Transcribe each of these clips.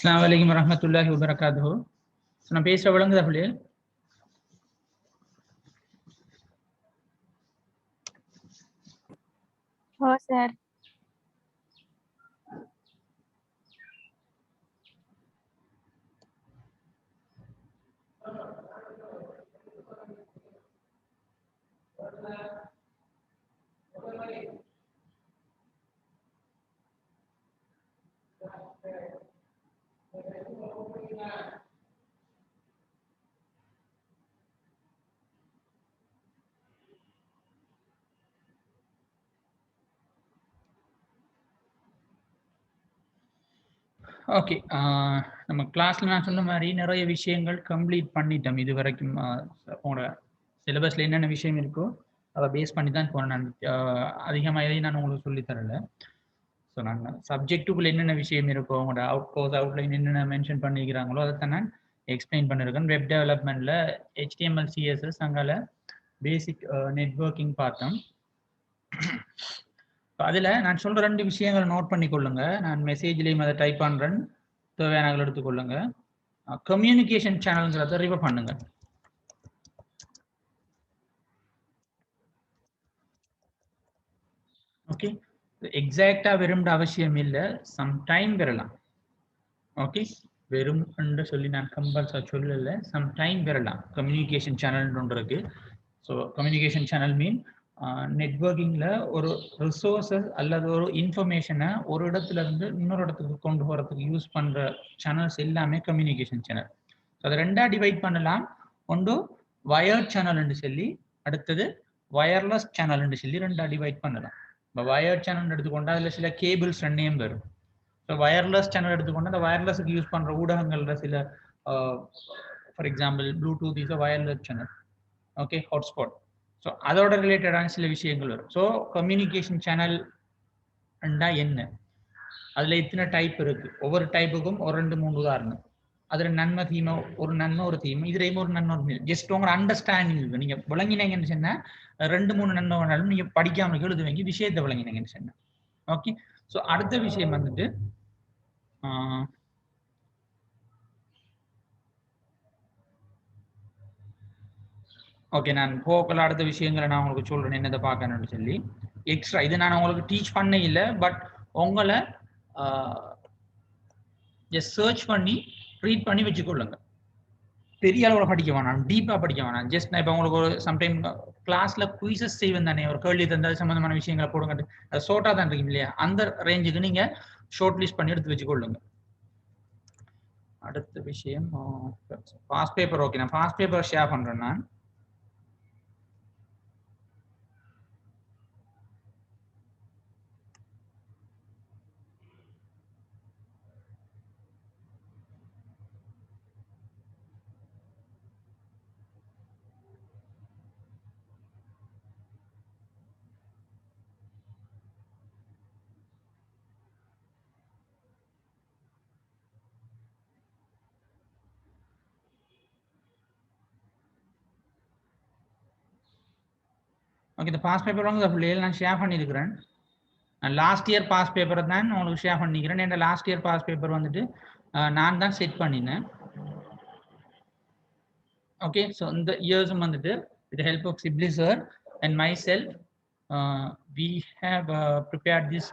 अस्सलाम वालेकुम रहमतुल्लाहि व बरकातुहू. நான் பேசுற விளங்குதா பிள்ளைகள்? हो सर. ஓகே, நம்ம கிளாஸ்ல நான் சொன்ன மாதிரி நிறைய விஷயங்கள் கம்ப்ளீட் பண்ணிட்டோம். இது வரைக்கும் உங்களோட சிலபஸ்ல என்னென்ன விஷயம் இருக்கோ அதை பேஸ் பண்ணி தான் போனேன். நான் அதிகமாக எதையும் நான் உங்களுக்கு சொல்லித்தரல. ஸோ நான் சப்ஜெக்டுக்குள்ள என்னென்ன விஷயம் இருக்கோ உங்களோட அவுட்கோர்ஸ் அவுட்லைன் என்னென்ன மென்ஷன் பண்ணிக்கிறாங்களோ அதை தான் நான் எக்ஸ்பிளைன் பண்ணியிருக்கேன். வெப் டெவலப்மெண்ட்ல HTML CSS அங்கால பேசிக் நெட்வொர்க்கிங் பார்த்தோம். அதில் நான் சொல்ற 2 விஷயங்களை நோட் பண்ணிக்கொள்ளுங்க. நான் மெசேஜ்லேயும் அதை டைப் பண்ணுறேன், தேவையான எடுத்துக்கொள்ளுங்க. கம்யூனிகேஷன் சேனல்ங்கிறத ரிவர் பண்ணுங்க. ஓகே, எக்ஸாக்டா வெறும் அவசியம் இல்லை, சம்டைம் வரலாம். ஓகே, வெறும் என்று சொல்லி நான் கம்பல்சரி சொல்லல, சம்டைம் வரலாம். கம்யூனிகேஷன் சேனல் ஒன்று இருக்கு. ஸோ கம்யூனிகேஷன் சேனல் மீன் நெட்வொர்க்கிங்ல ஒரு ரிசோர்ஸஸ் அல்லது ஒரு இன்ஃபர்மேஷனை ஒரு இடத்துல இருந்து இன்னொரு இடத்துக்கு கொண்டு போறதுக்கு யூஸ் பண்ற சேனல்ஸ் எல்லாமே கம்யூனிகேஷன் சேனல். அதை 2ஆ டிவைட் பண்ணலாம். ஒன்று வயர்ட் சேனல்னு சொல்லி, அடுத்தது வயர்லெஸ் சேனல்னு சொல்லி 2ஆ டிவைட் பண்ணலாம். இப்போ வயர்ட் சேனல் எடுத்துக்கொண்டா அதில் சில கேபிள்ஸ் 2 வரும். ஸோ வயர்லெஸ் சேனல் எடுத்துக்கொண்டா அந்த வயர்லெஸுக்கு யூஸ் பண்ற ஊடகங்கள்ல சில for example Bluetooth is wireless channel. Okay, hotspot. So அதோட ரிலேட்டடான சில விஷயங்கள் வரும். ஸோ கம்யூனிகேஷன் சேனல் என்ன, அதுல இத்தனை டைப் இருக்கு, ஒவ்வொரு டைப்புக்கும் ஒரு 2-3 உதாரணம். அதுல நன்மை தீமை, ஒரு நன்மை ஒரு தீமை, இதுலேயும் ஒரு நன்மை ஒரு ஜஸ்ட் உங்களோட அண்டர்ஸ்டாண்டிங் இருக்கு. நீங்க விளங்கினீங்கன்னு சொன்னா 2-3 நன்மை வேணாலும் நீங்க படிக்காம எழுதுவீங்க, விஷயத்தை விளங்கினீங்கன்னு சொன்னா. ஓகே, ஸோ அடுத்த விஷயம் வந்துட்டு ஓகே, நான் போக்கல அடுத்த விஷயங்களை நான் உங்களுக்கு சொல்றேன் என்னதை பார்க்கணும்னு சொல்லி. எக்ஸ்ட்ரா இது நான் உங்களுக்கு டீச் பண்ண இல்லை, பட் உங்களை ஜஸ்ட் சர்ச் பண்ணி ரீட் பண்ணி வச்சுக்கொள்ளுங்க. பெரிய அளவில் படிக்க வேணாம், டீப்பாக படிக்க வேணாம். ஜஸ்ட் நான் இப்போ உங்களுக்கு ஒரு சம்டைம் கிளாஸ்ல குயிசஸ் செய்வேன் தானே, ஒரு கேள்வி தந்தது சம்பந்தமான விஷயங்களை போடுங்க, அது ஷோர்ட்டாக தான் இருக்கும் இல்லையா, அந்த ரேஞ்சுக்கு நீங்க ஷார்ட் லிஸ்ட் பண்ணி எடுத்து வச்சுக்கொள்ளுங்க. அடுத்த விஷயம் பாஸ் பேப்பர். ஓகே, நான் பாஸ் பேப்பர் ஷேர் பண்றேன். நான் ஓகே, இந்த பாஸ் பேப்பர் வாங்க பிள்ளைகள் நான் ஷேர் பண்ணியிருக்கிறேன். நான் லாஸ்ட் இயர் பாஸ் பேப்பரை தான் உங்களுக்கு ஷேர் பண்ணிக்கிறேன். என் லாஸ்ட் இயர் பாஸ் பேப்பர் வந்துட்டு நான் தான் செட் பண்ணினேன். ஓகே, ஸோ இந்த இயர்ஸும் வந்துட்டு with help of Shibli sir and myself we have prepared this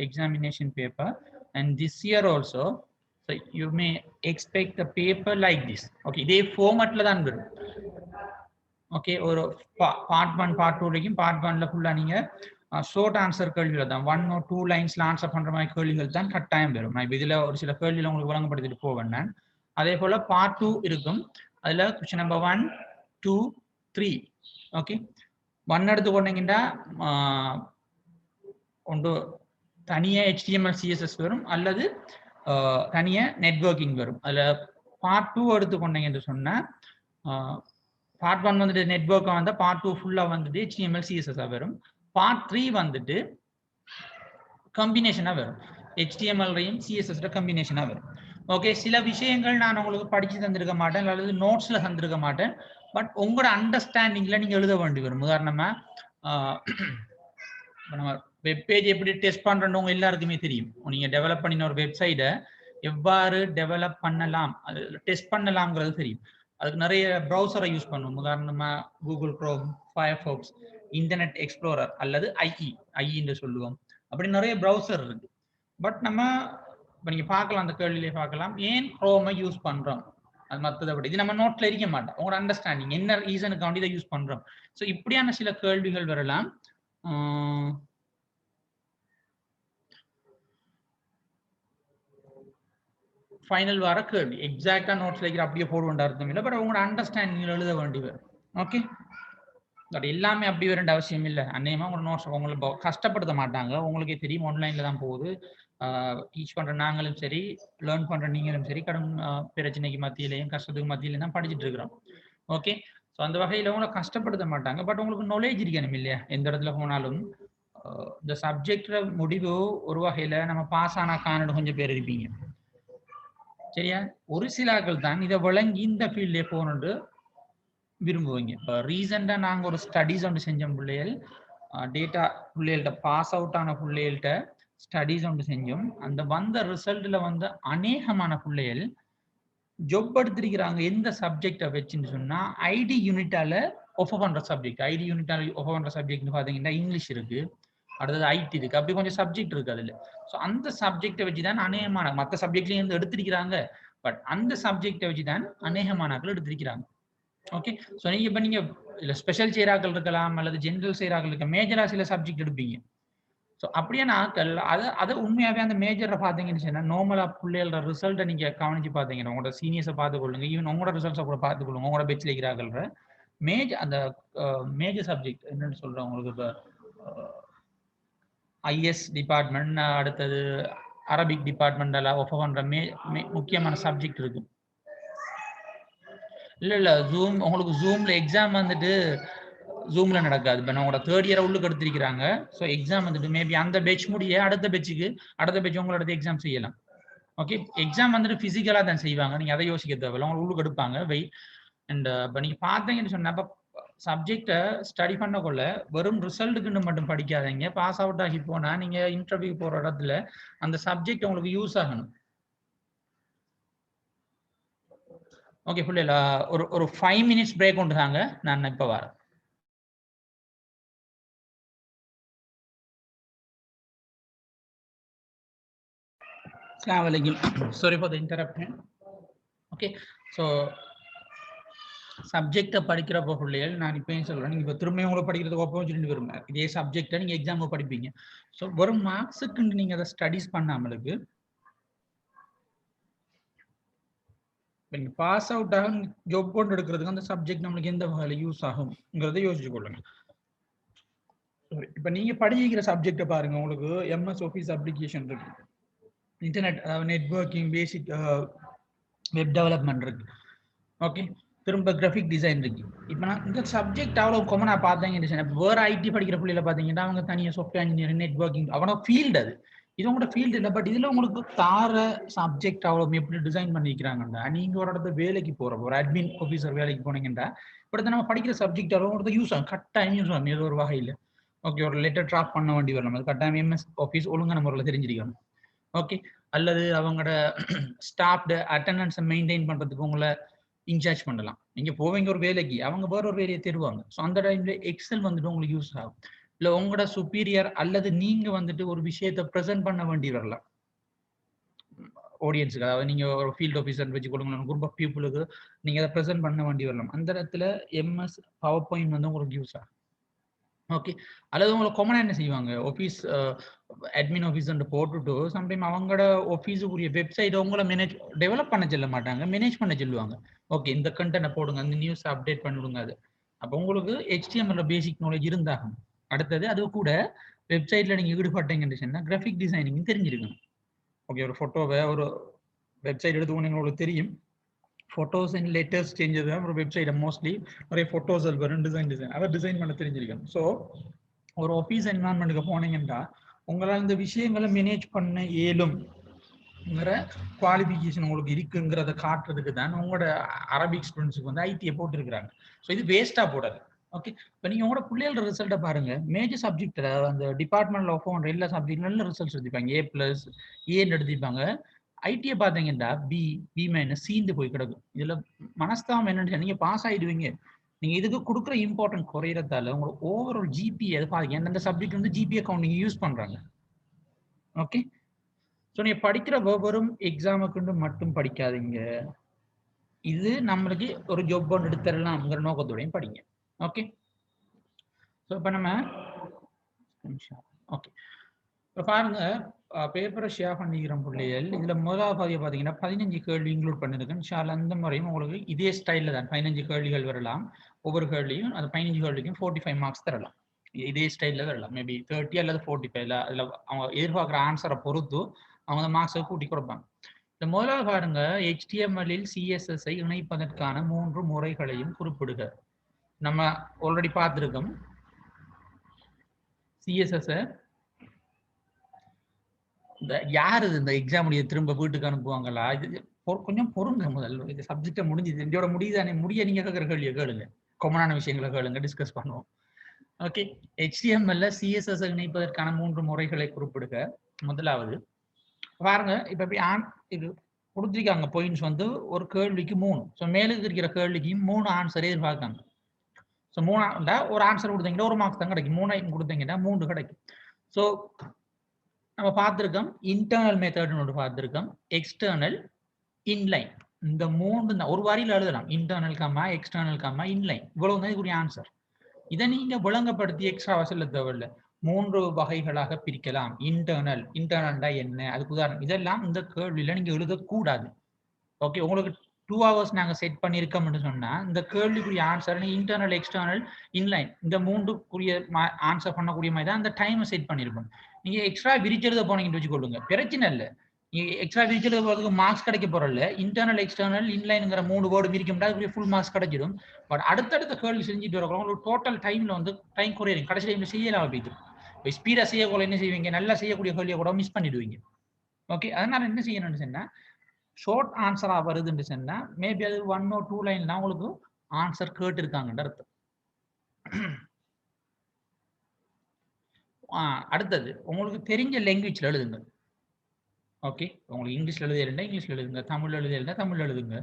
examination paper, and this year also, so you may expect the paper like this. Okay, இதே ஃபார்மட்ல தான் வரும். ஓகே, ஒரு பார்ட் 1 பார்ட் 2 வரைக்கும் part 1ல ஃபுல்லா நீங்க ஷார்ட் ஆன்சர் கேள்விகள் தான், 1 or 2 லைன்ஸ்ல answer பண்ற மாதிரி கேள்விகள் தான் கட்டாயம் வரும். நான் இதுல ஒரு சில கேள்விகள் உங்களுக்கு வழங்கப்படுத்திட்டு போவேன் நான். அதே போல பார்ட் 2 இருக்கும். அதுல क्वेश्चन நம்பர் 1, 2, 3. ஓகே, 1 எடுத்துக்கொண்டீங்கன்னா ஒன்று தனியா HTML CSS வரும், அல்லது தனியா நெட்வொர்க்கிங் வரும். அதுல பார்ட் 2 எடுத்துக்கொண்டீங்க என்று சொன்னா பார்ட் 1 வந்துட்டு நெட்வொர்க்கா வந்தா பார்ட் 2 ஃபுல்லா வந்துட்டு HTML CSS வரும். பார்ட் 3 வந்துட்டு கம்பினேஷனா வரும், HTML ரையும் CSS கம்பினேஷனா வரும். ஓகே, சில விஷயங்கள் நான் உங்களுக்கு படிச்சு தந்திருக்க மாட்டேன், அல்லது நோட்ஸ்ல தந்திருக்க மாட்டேன், பட் உங்களோட அண்டர்ஸ்டாண்டிங்ல நீங்க எழுத வேண்டி வரும். உதாரணமா நம்ம வெப் பேஜ் எப்படி டெஸ்ட் பண்றோம் எல்லாருக்குமே தெரியும். நீங்க டெவலப் பண்ணின ஒரு வெப்சைட்டை எவ்வாறு டெவலப் பண்ணலாம், அது டெஸ்ட் பண்ணலாம்ங்கிறது தெரியும். அதுக்கு நிறைய ப்ரௌசரை யூஸ் பண்ணுவோம். உதாரணமா Google chrome, Firefox, internet explorer அல்லது ஐஇ என்று சொல்லுவோம். அப்படி நிறைய ப்ரௌசர் இருக்கு. பட் நம்ம இப்போ நீங்க பார்க்கலாம், அந்த கேள்வியிலே பார்க்கலாம், ஏன் குரோமை யூஸ் பண்றோம், அது மற்றதை விட இது நம்ம நோட்ல இருக்க மாட்டோம். உங்களோட அண்டர்ஸ்டாண்டிங் என்ன ரீசனுக்காண்டி இதை யூஸ் பண்றோம். ஸோ இப்படியான சில கேள்விகள் வரலாம். ஃபைனல் வர கேள்வி எக்ஸாக்டா நோட்ஸ் வைக்கிற அப்படியே போடுவேன் அர்த்தம் இல்லை. பட் உங்களோட அண்டர்ஸ்டாண்டிங் எழுத வேண்டி வரும். ஓகே, பட் எல்லாமே அப்படி வேற அவசியம் இல்லை. அநேகமா உங்களோட நோட்ஸ் உங்களை கஷ்டப்படுத்த மாட்டாங்க. உங்களுக்கே தெரியும், ஆன்லைன்ல தான் போகுது. டீச் பண்ற நாங்களும் சரி, லேர்ன் பண்ற நீங்களும் சரி, கடும் பிரச்சனைக்கு மத்தியிலையும் கஷ்டத்துக்கு மத்தியிலையும் தான் படிச்சுட்டு இருக்கிறோம். ஓகே, ஸோ அந்த வகையில் உங்களை கஷ்டப்படுத்த மாட்டாங்க. பட் உங்களுக்கு நாலேஜ் இருக்கணும் இல்லையா? எந்த இடத்துல போனாலும் இந்த சப்ஜெக்ட்ல முடிவு ஒரு வகையில நம்ம பாஸ் ஆனா காணடு கொஞ்சம் பேர் இருப்பீங்க. சரியா? ஒரு சிலாக்கள் தான் இதை விளங்கி இந்த ஃபீல்ட்லேயே போகணுன்னு விரும்புவீங்க. இப்போ ரீசெண்டாக நாங்கள் ஒரு ஸ்டடீஸ் ஒன்று செஞ்சோம். பிள்ளைகள் டேட்டா பிள்ளைகள்கிட்ட பாஸ் அவுட் ஆன பிள்ளைகள்கிட்ட ஸ்டடீஸ் ஒன்று செஞ்சோம். அந்த வந்த ரிசல்ட்ல வந்து அநேகமான பிள்ளைகள் ஜொப் எடுத்திருக்கிறாங்க. எந்த சப்ஜெக்டை வச்சுன்னு சொன்னா ஐடி யூனிட்டால ஒஃபர் பண்ற சப்ஜெக்ட். ஐடி யூனிட்டால ஒஃபர் பண்ற சப்ஜெக்ட்னு பார்த்தீங்கன்னா இங்கிலீஷ் இருக்கு, அடுத்தது ஐடி இருக்கு, அப்படி கொஞ்சம் சப்ஜெக்ட் இருக்கு அதுல. ஸோ அந்த சப்ஜெக்டை வச்சுதான் அநேகமான மற்ற சப்ஜெக்ட்லயும் இருந்து எடுத்திருக்கிறாங்க. பட் அந்த சப்ஜெக்டை வச்சுதான் அநேகமானாக்கள் எடுத்திருக்கிறாங்க. ஓகே, ஸோ நீங்க இப்போ நீங்க இல்லை ஸ்பெஷல் செய்கிறாக்கள் இருக்கலாம் அல்லது ஜென்ரல் செய்கிறாக்கள் இருக்க, மேஜரா சில சப்ஜெக்ட் எடுப்பீங்க. ஸோ அப்படியான ஆக்கள் அதை உண்மையாகவே அந்த மேஜரை பார்த்தீங்கன்னு சொன்னால் நார்மலாக பிள்ளைகளோட ரிசல்ட்டை நீங்கள் கவனிச்சு பார்த்தீங்கன்னா உங்களோட சீனியர்ஸை பார்த்துக்கொள்ளுங்க, ஈவன் உங்களோட ரிசல்ட்ஸை கூட பார்த்துக்கொள்ளுங்க. உங்களோட பெட்சில் இருக்கிறார்கள்ற அந்த மேஜர் சப்ஜெக்ட் என்னன்னு சொல்கிறேன் உங்களுக்கு. இப்போ ஐஎஸ் டிபார்ட்மெண்ட், அடுத்தது அரபிக் டிபார்ட்மெண்ட் எல்லாம் ஒஃபர் பண்ணுற முக்கியமான சப்ஜெக்ட் இருக்கு. இல்லை ஜூம் உங்களுக்கு ஜூம்ல எக்ஸாம் வந்துட்டு ஜூம்ல நடக்காது. இப்போ உங்களோட தேர்ட் இயர் உள்ளுக்கு எடுத்திருக்கிறாங்க. ஸோ எக்ஸாம் வந்துட்டு மேபி அந்த பேட்ச் முடிய அடுத்த பேட்ச் உங்களோட எக்ஸாம் செய்யலாம். ஓகே, எக்ஸாம் வந்துட்டு பிசிக்கலா தான் செய்வாங்க. நீங்க அதை யோசிக்க தேவையில்ல, உங்களுக்கு உள்ளுக்கு எடுப்பாங்க வெயிட். அண்ட் இப்போ நீங்க பார்த்தீங்கன்னு சொன்னா சப்ஜெக்டை ஸ்டடி பண்ணக்குள்ள வெறும் ரிசல்ட்டுக்குன்னு மட்டும் படிக்காதீங்க. பாஸ் அவுட் ஆகி போனா நீங்க இன்டர்வியூ போற இடத்துல அந்த சப்ஜெக்ட் உங்களுக்கு யூஸ் ஆகணும். ஓகே, புரியல. ஒரு 5 minutes பிரேக் உண்டு தாங்க, நான் இப்போ வரேன். Sorry for the interruption. Okay, so சப்ஜெக்டை படிக்கிறப்போ பிள்ளைகள் நான் இப்பயும் சொல்றேன், நீங்க இப்போ திரும்ப உங்களை படிக்கிறதுக்கு ஆப்பர்ச்சுனிட்டி வரும். இதே சப்ஜெக்டை நீங்க எக்ஸாமுக்கு படிப்பீங்க. ஸோ ஒரு மார்க்ஸுக்கு நீங்க அதை ஸ்டடிஸ் பண்ணாமலுக்கு நீங்க பாஸ் அவுட் ஆக ஜாப் கொண்டு எடுக்கிறதுக்கு அந்த சப்ஜெக்ட் நம்மளுக்கு எந்த வகையில் யூஸ் ஆகும்ங்கிறத யோசிச்சு கொள்ளுங்க. இப்போ நீங்க படிக்கிற சப்ஜெக்டை பாருங்க, உங்களுக்கு எம்எஸ் ஆஃபீஸ் அப்ளிகேஷன் இருக்கு, இன்டர்நெட் நெட்வொர்க்கிங், பேசிக் வெப் டெவலப்மெண்ட் இருக்கு. ஓகே, திரும்ப கிராஃபிக் டிசைன் இருக்கு. இப்போ நான் இந்த சப்ஜெக்ட் அவ்வளோ காமனாக பார்த்தீங்கன்னு வேறு ஐடி படிக்கிற பிள்ளைல பார்த்தீங்கன்னா அவங்க தனியாக சாஃப்ட்வேர் இன்ஜினியரிங், நெட்வொர்க்கிங், அவனோட ஃபீல்டு அது. இது உங்களோட ஃபீல்டு இல்லை. பட் இதில் உங்களுக்கு தார சப்ஜெக்ட் அவ்வளோ எப்படி டிசைன் பண்ணிக்கிறாங்கண்டா, நீங்கள் ஒரு இடத்துல வேலைக்கு போகிறப்போ ஒரு அட்மின் ஆஃபீஸர் வேலைக்கு போனீங்கன்னா இப்படி நம்ம படிக்கிற சப்ஜெக்ட் அவ்வளோ யூஸ் ஆகும், கட்டாயம் யூஸ் ஆகும் ஏதோ ஒரு வகையில். ஓகே, ஒரு லெட்டர் டிராஃப்ட் பண்ண வேண்டி வரணும், அது கட்டாயம் எம்எஸ் ஆஃபீஸ் ஒழுங்கான முறையில் தெரிஞ்சிருக்கணும். ஓகே, அல்லது அவங்களோட ஸ்டாஃப் அட்டண்டன்ஸை மெயின்டைன் பண்ணுறதுக்கு உங்களை இன்சார்ஜ் பண்ணலாம். நீங்க போவீங்க ஒரு வேலைக்கு, அவங்க வேற ஒரு வேலையை தருவாங்க. ஸோ அந்த டைம்ல எக்ஸல் வந்துட்டு உங்களுக்கு யூஸ் ஆகும். இல்லை உங்களோட சுப்பீரியர் அல்லது நீங்க வந்துட்டு ஒரு விஷயத்தை ப்ரெசென்ட் பண்ண வேண்டி வரலாம் ஆடியன்ஸுக்கு. அதாவது நீங்க ஒரு ஃபீல்ட் ஆஃபீஸர் வச்சு கொடுங்க, குரூப் ஆஃப் பீப்புளுக்கு நீங்க அதை ப்ரெசென்ட் பண்ண வேண்டி வரலாம். அந்த இடத்துல எம்எஸ் பவர் பாயிண்ட் வந்து உங்களுக்கு யூஸ் ஆகும். ஓகே, அல்லது உங்களை காமனாக என்ன செய்வாங்க, ஆஃபீஸ் அட்மின் ஆஃபீஸ் போட்டுட்டு சம்டைம் அவங்களோட ஆஃபீஸுக்குரிய வெப்சைட் உங்களை டெவலப் பண்ண சொல்ல மாட்டாங்க, மேனேஜ் பண்ண சொல்லுவாங்க. ஓகே, இந்த கண்டென்ட்டை போடுங்க, அந்த நியூஸ் அப்டேட் பண்ணிவிடுங்க. அது அப்போ உங்களுக்கு HTML பேசிக் நாலேஜ் இருந்தாகும். அடுத்தது அது கூட வெப்சைட்ல நீங்க ஈடுபட்டீங்கன்னு சொன்னா கிராஃபிக் டிசைனிங் தெரிஞ்சிருக்கணும். ஓகே, ஒரு ஃபோட்டோவை ஒரு வெப்சைட் எடுத்து உங்களுக்கு தெரியும், ஃபோட்டோஸ் அண்ட் லெட்டர்ஸ் சேஞ்சஸ் ஒரு வெப்சைட்டை மோஸ்ட்லி நிறைய ஃபோட்டோஸ் வரும், டிசைன் அதை டிசைன் பண்ண தெரிஞ்சிருக்கணும். ஸோ ஒரு ஆஃபீஸ் என்வரான்மெண்ட்டுக்கு போனீங்கன்னா உங்களால் இந்த விஷயங்களை மேனேஜ் பண்ண இயலும்ங்கிற குவாலிஃபிகேஷன் உங்களுக்கு இருக்குங்கிறத காட்டுறதுக்கு தான் உங்களோட அரபிக் ஸ்டூடெண்ட்ஸுக்கு வந்து ஐடியை போட்டுருக்குறாங்க. ஸோ இது வேஸ்ட்டாக போடாது. ஓகே, இப்போ நீங்கள் உங்களோட பிள்ளைகளோட ரிசல்ட்டை பாருங்க, மேஜர் சப்ஜெக்டில் அந்த டிபார்ட்மெண்ட்ல ஆஃப் பண்ணுற எல்லா சப்ஜெக்ட் நல்ல ரிசல்ட்ஸ் எடுத்திருப்பாங்க, A+, ஏன்னு எடுத்திருப்பாங்க. ஐடியை பார்த்தீங்கன்னா பி மைனஸ் சீந்து போய் கிடக்கும். இதுல மனஸ்தாபம் என்னன்னு நீங்க பாஸ் ஆயிடுவீங்க, நீங்க இதுக்கு கொடுக்குற இம்பார்ட்டன்ட் குறையறதால உங்களோட ஓவரால் ஜிபி அது பாருங்க. எந்தெந்த சப்ஜெக்ட் வந்து ஜிபி அக்கௌண்ட் யூஸ் பண்றாங்க. ஓகே, ஸோ நீங்க படிக்கிற வெறும் எக்ஸாமுக்கு மட்டும் படிக்காதீங்க. இது நம்மளுக்கு ஒரு ஜாப் ஒன்று எடுத்துடலாம்ங்கிற நோக்கத்தோடையும் படிங்க. ஓகே, ஸோ இப்போ நம்ம ஓகே இப்போ பாருங்க, பேப்பரை ஷேர் பண்ணிக்கிறோம் பிள்ளைகள். இதுல முதலாவது பதிவு பார்த்தீங்கன்னா 15 கேள்வி இன்க்ளூட் பண்ணிருக்கேன். ஷால் அந்த முறையும் உங்களுக்கு இதே ஸ்டைலில் தான் 15 கேள்விகள் வரலாம். ஒவ்வொரு கேள்வியும் அந்த 15 கேள்விக்கும் 45 மார்க்ஸ் தரலாம். இதே ஸ்டைலில் வரலாம். மேபி 30 அல்லது 45 அதில் அவங்க எதிர்பார்க்குற ஆன்சரை பொறுத்து அவங்க அந்த மார்க்ஸை கூட்டி கொடுப்பாங்க. இந்த முதலாவது பாருங்க, HTML-இல் CSS-ஐ இணைப்பதற்கான 3 முறைகளையும் குறிப்பிடுக. நம்ம ஆல்ரெடி பார்த்துருக்கோம். CSS-ஐ இந்த யார் இந்த எக்ஸாம் திரும்ப வீட்டுக்கு அனுப்புவாங்களா? இது கொஞ்சம் பொறுங்க. முதல்ல இந்த சப்ஜெக்டை முடிஞ்சது, இதோட முடியுதானே, முடிய நீங்க கேட்குற கேள்வியை கேளுங்க, காமனான விஷயங்களை கேளுங்க, டிஸ்கஸ் பண்ணுவோம். ஓகே, HTML-ல CSS இணைப்பதற்கான 3 முறைகளை குறிப்பிடுக. முதலாவது பாருங்க, இப்ப எப்படி இது கொடுத்துருக்காங்க பாயிண்ட்ஸ் வந்து ஒரு கேள்விக்கு 3. ஸோ மேலுக்கு இருக்கிற கேள்விக்கு 3 ஆன்சரே எதிர்பார்க்காங்க. ஸோ 3 ஒரு ஆன்சர் கொடுத்தீங்கன்னா 1 மார்க்ஸ் தான் கிடைக்கும். 3 கொடுத்தீங்கன்னா 3 கிடைக்கும். ஸோ நம்ம பார்த்துருக்கோம் இன்டர்னல் மெத்தட்னு ஒன்று பார்த்துருக்கோம், எக்ஸ்டர்னல், இன்லைன். இந்த 3 தான் ஒரு வரியில் எழுதலாம். இன்டர்னல் கம்மா, எக்ஸ்டர்னல் கம்மா, இன்லைன். இவ்வளவு தான் இதுக்குரிய ஆன்சர். இதை நீங்க விளங்கப்படுத்தி எக்ஸ்ட்ரா வசல்ல தேவையில்லை. 3 வகைகளாக பிரிக்கலாம். இன்டர்னல்டா என்ன, அதுக்கு உதாரணம். இதெல்லாம் இந்த கேள்வியில நீங்க எழுதக்கூடாது. ஓகே, உங்களுக்கு 2 hours நாங்க செட் பண்ணியிருக்கோம்னு சொன்னா இந்த கேள்விக்குரிய ஆன்சர் இன்டர்னல், எக்ஸ்டர்னல், இன்லைன் இந்த 3க்குரிய ஆன்சர் பண்ணக்கூடிய மாதிரி தான் அந்த டைமை செட் பண்ணியிருப்போம். நீங்க எக்ஸ்ட்ரா விரிச்சு எழுத போனீங்கன்னு வச்சுக்கொள்ளுங்க, பிரச்சனை இல்லை. நீங்க எக்ஸ்ட்ரா விரிச்சு எழுத போறதுக்கு மார்க்ஸ் கிடைக்க போறல. இன்டர்னல், எக்ஸ்டர்னல், இன்லைனுங்கிற 3 வேர்டு விரிக்க முடியாது, அதுக்குரிய ஃபுல் மார்க்ஸ் கிடைச்சிடும். பட் அடுத்தடுத்த கேள்வி செஞ்சுட்டு வரக்கூடாது. உங்களுக்கு டோட்டல் டைம்ல வந்து டைம் குறையும். கடைசி டைம்ல செய்யலாம். போயிட்டு ஸ்பீடா செய்யக்கூட என்ன செய்வீங்க, நல்லா செய்யக்கூடிய கேள்வியை கூட மிஸ் பண்ணிடுவீங்க. ஓகே, அதனால என்ன செய்யணும்னு சொன்னா, ஷார்ட் ஆன்சரா வருதுன்னு சொன்னா மேபி அது 1 or 2 லைன் தான் உங்களுக்கு ஆன்சர் கேட்டிருக்காங்கன்ற அர்த்தம். அடுத்தது உங்களுக்கு தெரிஞ்ச லாங்குவேஜ்ல எழுதுங்க. ஓகே, உங்களுக்கு இங்கிலீஷ்ல எழுதியிருந்தா இங்கிலீஷ்ல எழுதுங்க, தமிழ்ல எழுதியிருந்தா தமிழ்ல எழுதுங்க,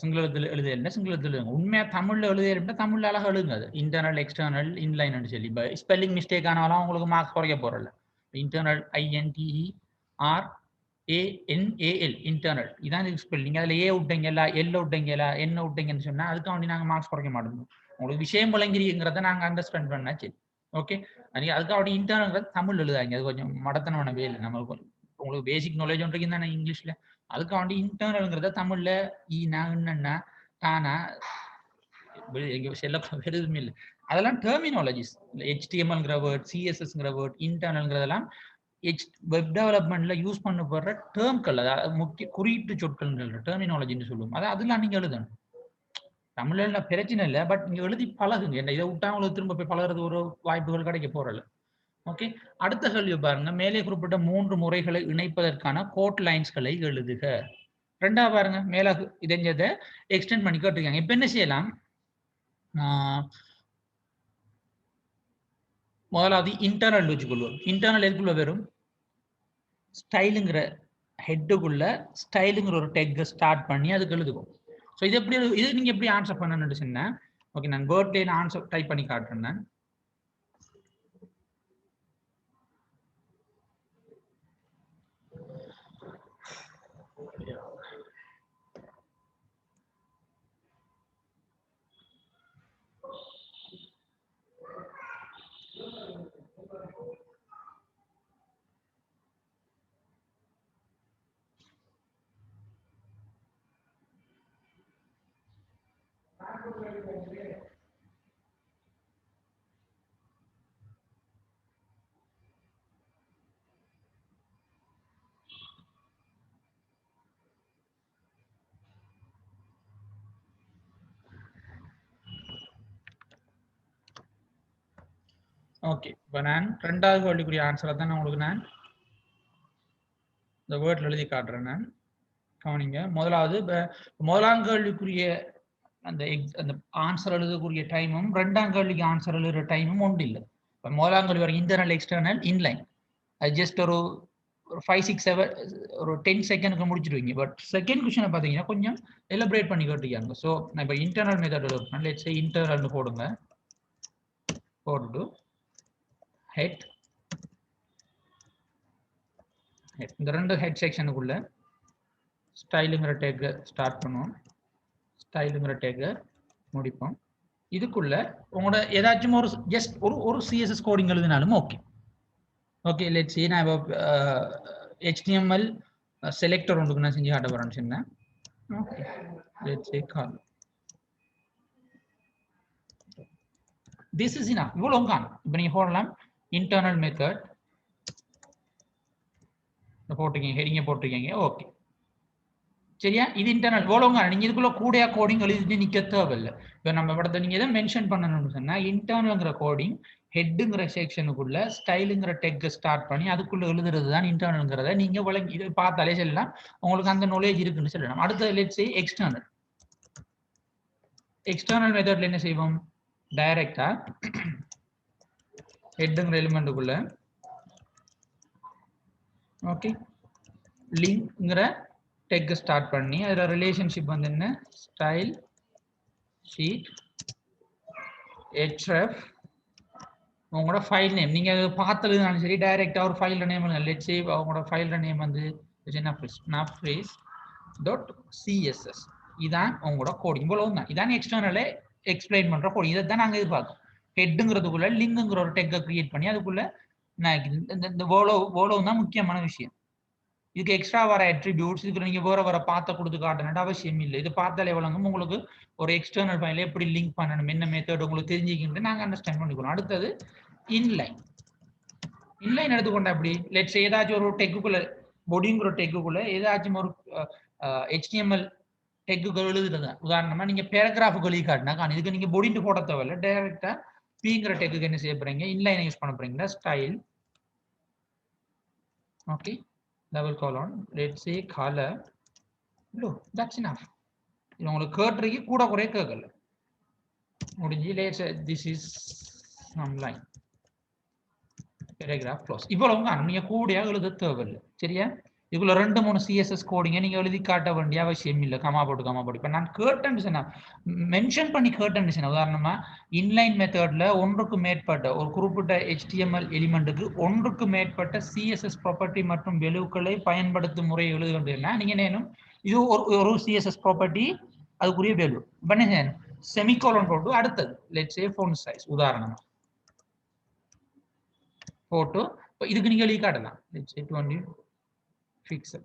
சிங்களத்தில் எழுதியிருந்தா சிங்களத்தில் எழுதுங்க. உண்மையா தமிழ்ல எழுதியிருந்தா தமிழ்ல அழகா எழுதுங்க. அது இன்டர்னல், எக்ஸ்டர்னல், இன்லைன் சொல்லி ஸ்பெல்லிங் மிஸ்டேக் ஆனாலும் உங்களுக்கு மார்க்ஸ் குறைக்க போறல. இன்டர்னல் INTERANAL இன்டர்னல் இதான் ஸ்பெல்லிங். அதில் ஏ விட்டீங்களா, எல்ல விட்டீங்களா, என்ன விட்டீங்கன்னு சொன்னா அதுக்காக வேண்டி நாங்கள் மார்க்ஸ் குறைக்க மாட்டோம். உங்களுக்கு விஷயம் விளங்கிறத நாங்கள் அண்டர்ஸ்டாண்ட் பண்ணா சரி. ஓகே, அதுக்காக இன்டர்னல் தமிழ் எழுதாங்க. அது கொஞ்சம் மடத்தனமான வேலை. நம்மளுக்கு உங்களுக்கு பேசிக் நாலேஜ் ஒன்றைக்கு தானே இங்கிலீஷ்ல, அதுக்காக வேண்டி இன்டர்னல்ங்கிறத தமிழ்ல ஈனா, என்னன்னா, தானா, செல்ல எதுவுமே இல்லை. அதெல்லாம் டெர்மினாலஜிஸ். HTMLங்கிற வேர்ட், CSSங்கிற வேர்ட், இன்டர்னல்ங்கிறதெல்லாம் வெப் டெவலப்மெண்ட்ல யூஸ் பண்ணப்படுற டேர்ம்கள், அதாவது முக்கிய குறியீட்டு சொற்கள், டெர்மினாலஜின்னு சொல்லுவோம். அதெல்லாம் நீங்க எழுதணும். தமிழ்ல பிரச்சனை இல்லை, பட் நீங்க எழுதி பழகுங்க. என்ன இதை விட்டா உங்களுக்கு திரும்ப போய் பழகிறது ஒரு வாய்ப்புகள் கிடைக்க போறல. ஓகே, அடுத்த கேள்வி பாருங்க, மேலே குறிப்பிட்ட 3 முறைகளை இணைப்பதற்கான கோட் லைன்ஸ்களை எழுதுக. 2வது பாருங்க, மேல இதை எக்ஸ்டெண்ட் பண்ணி கேட்டிருக்காங்க. இப்ப என்ன செய்யலாம், முதலாவது இன்டர்னல் வச்சுக்கொள்வோம். இன்டர்னல் எதுக்குள்ள வரும், ஸ்டைலுங்கிற ஹெட்டுக்குள்ள ஸ்டைலுங்கிற ஒரு டெக்கை ஸ்டார்ட் பண்ணி அதுக்கு எழுதுவோம். ஸோ இது எப்படி, இது நீங்க எப்படி ஆன்சர் பண்ணணும்னு சொன்னா, ஓகே நான் வேர்ட்லேயே ஆன்சர் டைப் பண்ணி காட்டுறேன். நான் ஓகே, இப்போ நான் 2வது கேள்விக்குரிய ஆன்சரை தான் உங்களுக்கு நான் இந்த வேர்ட்ல எழுதி காட்டுறேன். நான் கவனிங்க. முதலாவது முதலாம் கேள்விக்குரிய அந்த ஆன்சர் எழுதக்கூடிய டைமும் 2ஆம் கேள்விக்கு ஆன்சர் எழுதுற டைமும் ஒன்று இல்லை. இப்போ முதலாம் கேள்வி வரைக்கும் இன்டர்னல், எக்ஸ்டர்னல், இன்லைன், அது ஜஸ்ட் ஒரு ஒரு 5 6 7 ஒரு 10 செகண்ட்க்கு முடிச்சிடுவீங்க. பட் செகண்ட் क्वेश्चन பாத்தீங்கன்னா கொஞ்சம் எலபரேட் பண்ணி கேட்டிருக்காங்க. சோ நான் இப்ப இன்டர்னல் மெத்தட் எழுதுறேன். லெட்ஸ் சே இன்டர்னல்னு போடுங்க. போட்டு ஹெட் இந்த ரெண்டு ஹெட் செக்ஷனுக்குள்ள ஸ்டைலுங்கிற டேக் ஸ்டார்ட் பண்ணுவோம். ஸ்டைலுங்கிற டேக் முடிப்போம். இதுக்குள்ள உங்களோட ஏதாச்சும் ஒரு ஜஸ்ட் ஒரு CSS கோடிங் எழுதினாலும் ஓகே. ஓகே லெட்ஸ் see நான் HTML செலக்டர் ஒன்றுக்கு நான் செஞ்சு காட்ட போறேன்னு சொன்னேன். Okay let's see call this is enough. இவ்வளவு தான். இப்போ நீங்க போடலாம் இன்டர்னல் மெத்தட் போட்டுக்கீங்க, ஹெடிங்க போட்டுக்கீங்க. ஓகே சரியா, இது இன்டர்னல் இவ்வளவு தான். நீங்க இதுக்குள்ள கூடிய கோடிங் எழுதிட்டு நிக்க தேவையில்லை. இப்போ நம்ம படத்தை நீங்க எதை மென்ஷன் பண்ணணும்னு சொன்னா இன்டர்னல்ங்கிற கோடிங் ஹெட்டுங்கிற செக்ஷனுக்குள்ள ஸ்டைலுங்கிற டெக் ஸ்டார்ட் பண்ணி அதுக்குள்ள எழுதுறது தான் இன்டர்னல்ங்கிறத நீங்க விளங்கி இதை பார்த்தாலே சொல்லலாம். உங்களுக்கு அந்த நாலேஜ் இருக்குன்னு சொல்லலாம். அடுத்து லெட்ஸ் சே எக்ஸ்டர்னல். எக்ஸ்டர்னல் மெத்தட்ல என்ன செய்வோம்? டைரக்டா ஹெட்டுங்கிற எலிமெண்ட்டுக்குள்ள ஓகே லிங்க்ங்கிற டெக் ஸ்டார்ட் பண்ணி அதோட ரிலேஷன்ஷிப் வந்து என்ன ஸ்டைல் ஷீட் href உங்களோட ஃபைல் நேம் நீங்க பார்த்ததுனாலும் சரி டைரக்டா ஒரு ஃபைல் நேம் லெட்ஸ் சே உங்களோட ஃபைல் நேம் வந்து snapfreeze.css இதான் உங்களோட கோடிங். இவ்வளவு தான். இதான் எக்ஸ்டர்னலே எக்ஸ்பிளைன் பண்ற கோடிங். இதை தான் நாங்க எதிர்பார்க்கோம். ஹெட்டுங்கிறதுக்குள்ள லிங்க்ங்கிற ஒரு டெக்கை கிரியேட் பண்ணி அதுக்குள்ள இந்த வோலோ தான் முக்கியமான விஷயம். இதுக்கு எக்ஸ்ட்ரா வர அட்ரிபியூட்ஸ் இதுக்கு நீங்க வேற பார்த்த கொடுத்து காட்டணும் அவசியம் இல்லை. இது பார்த்தாலே வழங்கும் உங்களுக்கு ஒரு எக்ஸ்டர்னல் ஃபைல் எப்படி லிங்க் பண்ணணும் என்ன மெத்தட் உங்களுக்கு தெரிஞ்சுக்கிட்டு நாங்க அண்டர்ஸ்டாண்ட் பண்ணிக்கிறோம். அடுத்தது இன்லைன். இன்லைன் எடுத்துக்கொண்டா அப்படி லெட்ஸ் ஏதாச்சும் ஒரு டெக்குக்குள்ள பொடிங்கிற டெக்குக்குள்ள ஏதாச்சும் ஒரு HTML டெக்குகள் எழுதுறது. உதாரணமா நீங்க பேராகிராஃபுக்கு எழுதி காட்டினா இதுக்கு நீங்க பொடிட்டு போட தேவையில்லை. டைரக்டா பிங்கிற டெக்குக்கு என்ன செய்ய போறீங்க இன்லைனை யூஸ் பண்ண போறீங்களா style okay double colon let's say color no that's enough. இது உங்களுக்கு கேட்றீங்க கூட குறைய கேட்கல முடிஞ்சு let's say this is some line paragraph close. இவ்வளவு தான். நீங்க கூடயா எழுத தேவையில்லை. சரியா, இதுக்குள்ள 2-3 CSS கோடிங்க நீங்க எழுதி காட்ட வேண்டிய அவசியம் இல்லை. கமா போட்டு இப்ப நான் கேட்டேன்னு சொன்னா மென்ஷன் பண்ணி கேட்டேன்னு சொன்னா உதாரணமா இன்லைன் மெத்தட்ல ஒன்றுக்கு மேற்பட்ட ஒரு குறிப்பிட்ட HTML எலிமெண்ட்டுக்கு ஒன்றுக்கு மேற்பட்ட CSS ப்ராப்பர்ட்டி மற்றும் வேல்யூக்களை பயன்படுத்தும் முறை எழுதுகின்றீங்கன்னா நீங்க நேனும் இது ஒரு CSS ப்ராப்பர்ட்டி அதுக்குரிய வேல்யூ பண்ணி செமிகோலன் போட்டு அடுத்தது லெட்ஸ் சே font size உதாரணமா போட்டு இதுக்கு நீங்க எழுதி காட்டலாம் லெட்ஸ் சே 20 பிக்சல்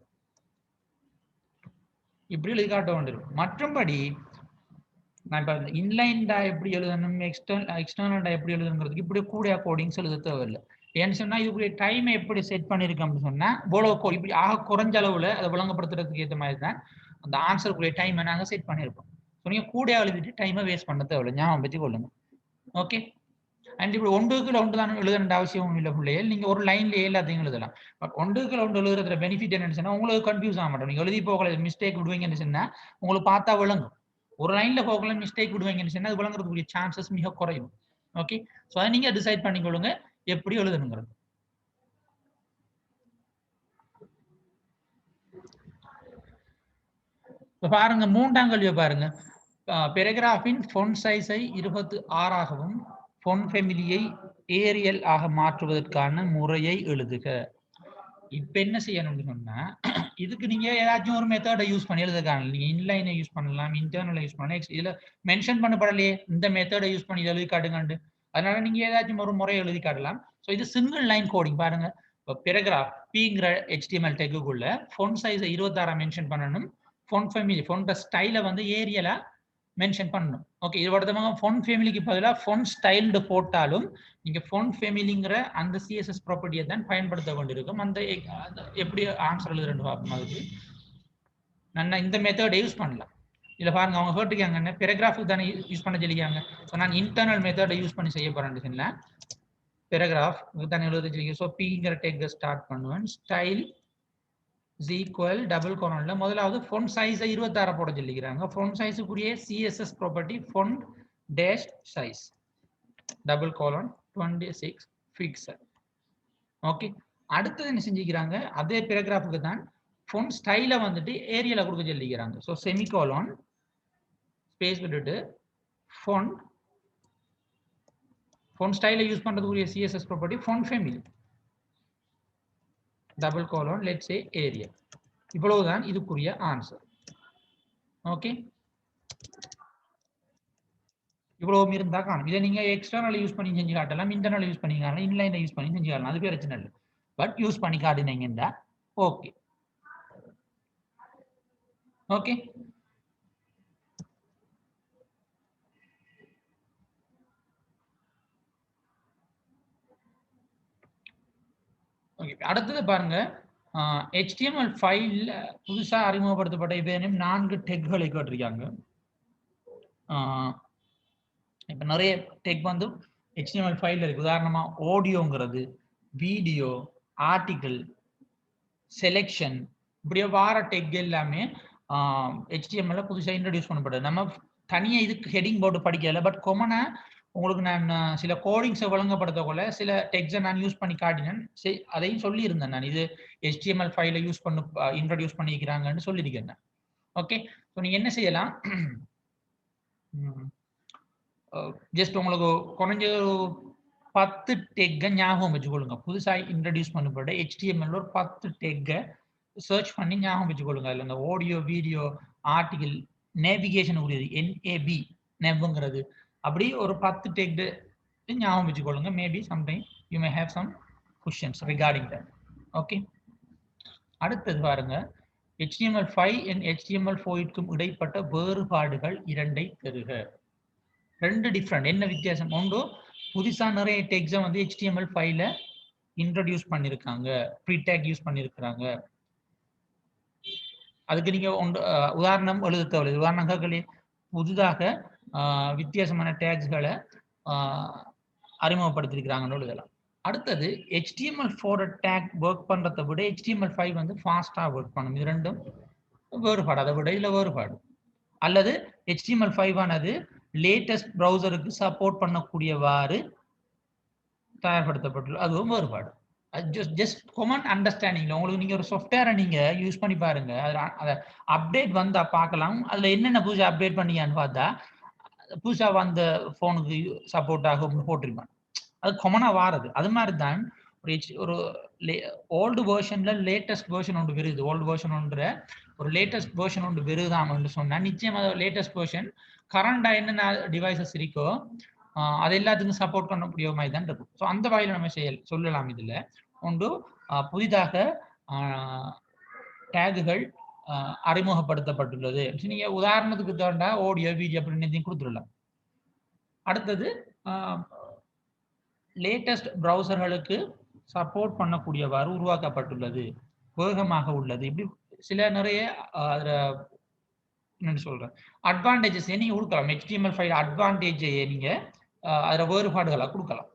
இப்படி எழுதி காட்ட வேண்டியிருக்கும். மற்றபடி நான் இப்ப இன்லைன்டா எப்படி எழுதணும் எக்ஸ்டர்னல்டா எப்படி எழுதணுங்கிறதுக்கு இப்படி கூட கோடிங்ஸ் எழுத தேவையில்லை. ஏன்னு சொன்னா இதுக்குரிய டைமை எப்படி செட் பண்ணிருக்கோம் அப்படின்னு சொன்னா இவ்வளவு இப்படி ஆக குறைஞ்ச அளவுல அதை விளங்கப்படுத்துறதுக்கு ஏற்ற மாதிரி தான் அந்த ஆன்சருக்குரிய டைமை நாங்க செட் பண்ணியிருக்கோம். நீங்க கூட எழுதிட்டு டைமை வேஸ்ட் பண்ண தேவையில்லை. ஞாபகம் வச்சு கொள்ளுங்க. ஓகே அண்ட் இப்படி ஒன்றுக்குள்ள ஒன்று தான் எழுத வேண்டிய அவசியம் இல்லை பிள்ளைகள். நீங்க ஒரு லைன்ல எல்லாத்தையும் எழுதலாம். பட் ஒன்றுக்குள்ள ஒன்று எழுதுறதுல பெனிஃபிட் என்னன்னு சொன்னா உங்களுக்கு கன்ஃபியூஸ் ஆக மாட்டோம். நீங்க எழுதி போகல மிஸ்டேக் விடுவீங்கன்னு சொன்னா உங்களுக்கு பார்த்தா விளங்கும். ஒரு லைன்ல போகல மிஸ்டேக் விடுவீங்கன்னு சொன்னா அது விளங்குறதுக்குரிய சான்சஸ் மிக குறையும். ஓகே ஸோ அதை நீங்க டிசைட் பண்ணிக்கொள்ளுங்க எப்படி எழுதணுங்கிறது. இப்ப பாருங்க 3ஆம் கேள்வியை பாருங்க. பேராகிராஃபின் font சைஸை 26ஆகவும் font ஃபேமிலியை ஏரியல் ஆக மாற்றுவதற்கான முறையை எழுதுக. இப்ப என்ன செய்யணும்னு சொன்னா இதுக்கு நீங்க ஏதாச்சும் ஒரு மெத்தடை யூஸ் பண்ணி எழுதுக்காங்க. நீங்க இன்லைனை யூஸ் பண்ணலாம், இன்டர்னலை யூஸ் பண்ணலாம். இதுல மென்ஷன் பண்ணப்படலையே இந்த மெத்தடை யூஸ் பண்ணி எழுதி காட்டுங்க. அதனால நீங்க ஏதாச்சும் ஒரு முறை எழுதி காட்டலாம். ஸோ இது சிங்கிள் லைன் கோடிங் பாருங்க. இப்போ பேராகிராஃப் பிங்கிற HTML டெக்குக்குள்ள font சைஸை 26 மென்ஷன் பண்ணணும். font ஃபேமிலி font ஸ்டைலை வந்து ஏரியலா மென்ஷன் பண்ணணும். ஓகே இது வருத்தமாக font ஃபேமிலிக்கு பதிலாக font ஸ்டைல்டு போட்டாலும் நீங்க font ஃபேமிலிங்கிற அந்த CSS ப்ராப்பர்ட்டியை தான் பயன்படுத்த வேண்டியிருக்கும். அந்த எப்படி ஆன்சர் எழுதுறேன்னு பார்ப்போம். அதுக்கு நான் இந்த மெத்தடை யூஸ் பண்ணலாம். இதுல பாருங்க அவங்க கேட்டிருக்காங்க என்ன பேராகிராஃபுக்கு தானே யூஸ் பண்ண சொல்லிருக்காங்க. ஸோ நான் இன்டர்னல் மெத்தடை யூஸ் பண்ணி செய்ய போறேன்னு சொன்னா பேராகிராஃப் தானே எழுத சொல்லியிருக்கேன். ஸோ பிங்கிற டெக் ஸ்டார்ட் பண்ணுவேன். ஸ்டைல் is equal double colonல முதலாவது font size 26 போட சொல்லிக்கிறாங்க. font size குரிய CSS property font dash size double colon 26 pixel. Okay அடுத்தது என்ன செஞ்சுக்கிறாங்க, அதே பேராகிராஃபுக்கு தான் ஃபோன் ஸ்டைல வந்துட்டு ஏரியல கொடுக்க சொல்லிக்கிறாங்க. ஸோ செமிகோலன் ஸ்பேஸ் விட்டுட்டு ஃபோன் ஃபோன் ஸ்டைல யூஸ் பண்றதுக்குரிய CSS property font family double colon let's say Arial. இவ்வளவுதான் இதுக்குரிய ஆன்சர். ஓகே, இவ்வளவு இருந்தா காணும். இதை நீங்க எக்ஸ்டர்னல் யூஸ் பண்ணி செஞ்சு காட்டலாம், இன்டர்னல் யூஸ் பண்ணி காட்டலாம், இன்லைன்ல யூஸ் பண்ணி செஞ்சு காட்டலாம், அது பிரச்சனை இல்லை. பட் யூஸ் பண்ணி காட்டினீங்கன்னா ஓகே. Okay, okay. அடுத்தது பாருங்க, HTML5 புதுசா அறிமுகப்படுத்தப்பட்ட இவையும் 4 டெக்களை கேட்டிருக்காங்க. இப்போ நிறைய டெக் வந்து HTML5 இருக்கு. உதாரணமா ஆடியோங்கிறது, வீடியோ, ஆர்டிகிள், செலெக்ஷன், இப்படியே வார டெக் எல்லாமே HTML புதுசாக இன்ட்ரடியூஸ் பண்ணப்படுது. நம்ம தனியாக இதுக்கு ஹெட்டிங் போட்டு படிக்கல, பட் கொமனா உங்களுக்கு நான் சில கோடிங்ஸை வழங்கப்படுத்தக்குள்ள சில டெக்ஸை நான் யூஸ் பண்ணி காட்டினேன். அதையும் சொல்லியிருந்தேன் நான், இது HTML5 யூஸ் பண்ணி இன்ட்ரடியூஸ் பண்ணிக்கிறாங்கன்னு சொல்லியிருக்கேன். ஓகே, ஸோ நீங்கள் என்ன செய்யலாம், ஜஸ்ட் உங்களுக்கு குறைஞ்ச 10 டெக்கை ஞாபகம் வச்சுக்கொள்ளுங்க. புதுசாக இன்ட்ரடியூஸ் பண்ணப்பட்ட HTML ஒரு 10 டெக்கை சர்ச் பண்ணி ஞாபகம் வச்சுக்கொள்ளுங்க. அதில் இந்த ஆடியோ, வீடியோ, ஆர்டிகிள், நேவிகேஷன் உரியது NAB நெப்ங்கிறது, அப்படி ஒரு 10 டெக் ஞாபகம் வச்சுக்கொள்ளுங்க. Maybe sometime you may have some questions regarding that. Okay, அடுத்தது பாருங்க, HTML5 and HTML4க்கும் இடைப்பட்ட வேறுபாடுகள் 2 தருக. 2 டிஃப்ரெண்ட். என்ன வித்தியாசம்? ஒன்று, புதுசா நிறைய டெக்ஸை வந்து HTML5ல இன்ட்ரடியூஸ் பண்ணியிருக்காங்க, ப்ரீடேக் யூஸ் பண்ணியிருக்கிறாங்க. அதுக்கு நீங்க உதாரணம் எழுத தேவையில்லை. உதாரணங்களே புதிதாக வித்தியாசமான டேக்ஸ்களை அறிமுகப்படுத்திருக்கிறாங்கன்னு எழுதலாம். அடுத்தது HTML4 டேக் ஒர்க் பண்றதை விட HTML5 வந்து ஃபாஸ்டா ஒர்க் பண்ணும். இது ரெண்டும் வேறுபாடு, அதை விட இதுல வேறுபாடு. அல்லது HTML5 ஆனது லேட்டஸ்ட் ப்ரௌசருக்கு சப்போர்ட் பண்ணக்கூடியவாறு தயார்படுத்தப்பட்டுள்ளது, அதுவும் வேறுபாடு. ஜஸ்ட் காமன் அண்டர்ஸ்டாண்டிங்ல உங்களுக்கு நீங்க ஒரு சாஃப்ட்வேரை நீங்க யூஸ் பண்ணி பாருங்க, அதை அப்டேட் வந்தா பார்க்கலாம், அதுல என்னென்ன புதுசா அப்டேட் பண்ணியான்னு பார்த்தா புதுசா வந்த போனுக்கு சப்போர்ட் ஆகும் போட்டிருப்பான். அது காமனா வாரது. அது மாதிரி தான் ஒரு ஓல்டு வெர்ஷன்ல லேட்டஸ்ட் வெர்ஷன் ஒன்று வருது. ஓல்டு வெர்ஷன் ஒன்று ஒரு லேட்டஸ்ட் வெர்ஷன் ஒன்று வருதாமன்னு சொன்னா நிச்சயமா லேட்டஸ்ட் வெர்ஷன் கரண்டா என்னென்ன டிவைசஸ் இருக்கோ அது எல்லாத்துக்கும் சப்போர்ட் பண்ணக்கூடிய மாதிரி தான் இருக்கும். ஸோ அந்த வகையில் நம்ம சொல்லலாம். இதுல ஒன்று புதிதாக டேகுகள் அறிமுகப்படுத்தப்பட்டுள்ளது. நீங்க உதாரணத்துக்கு தோண்டா ஆடியோ, வீடியோ அப்படின்னு கொடுத்துடலாம். அடுத்தது லேட்டஸ்ட் ப்ரௌசர்களுக்கு சப்போர்ட் பண்ணக்கூடியவாறு உருவாக்கப்பட்டுள்ளது, வேகமாக உள்ளது. இப்படி சில நிறைய அதுல என்ன சொல்றேன் அட்வான்டேஜஸ் நீங்க கொடுக்கலாம். HTML5 அட்வான்டேஜை நீங்க அதுல வேறுபாடுகளாக கொடுக்கலாம்.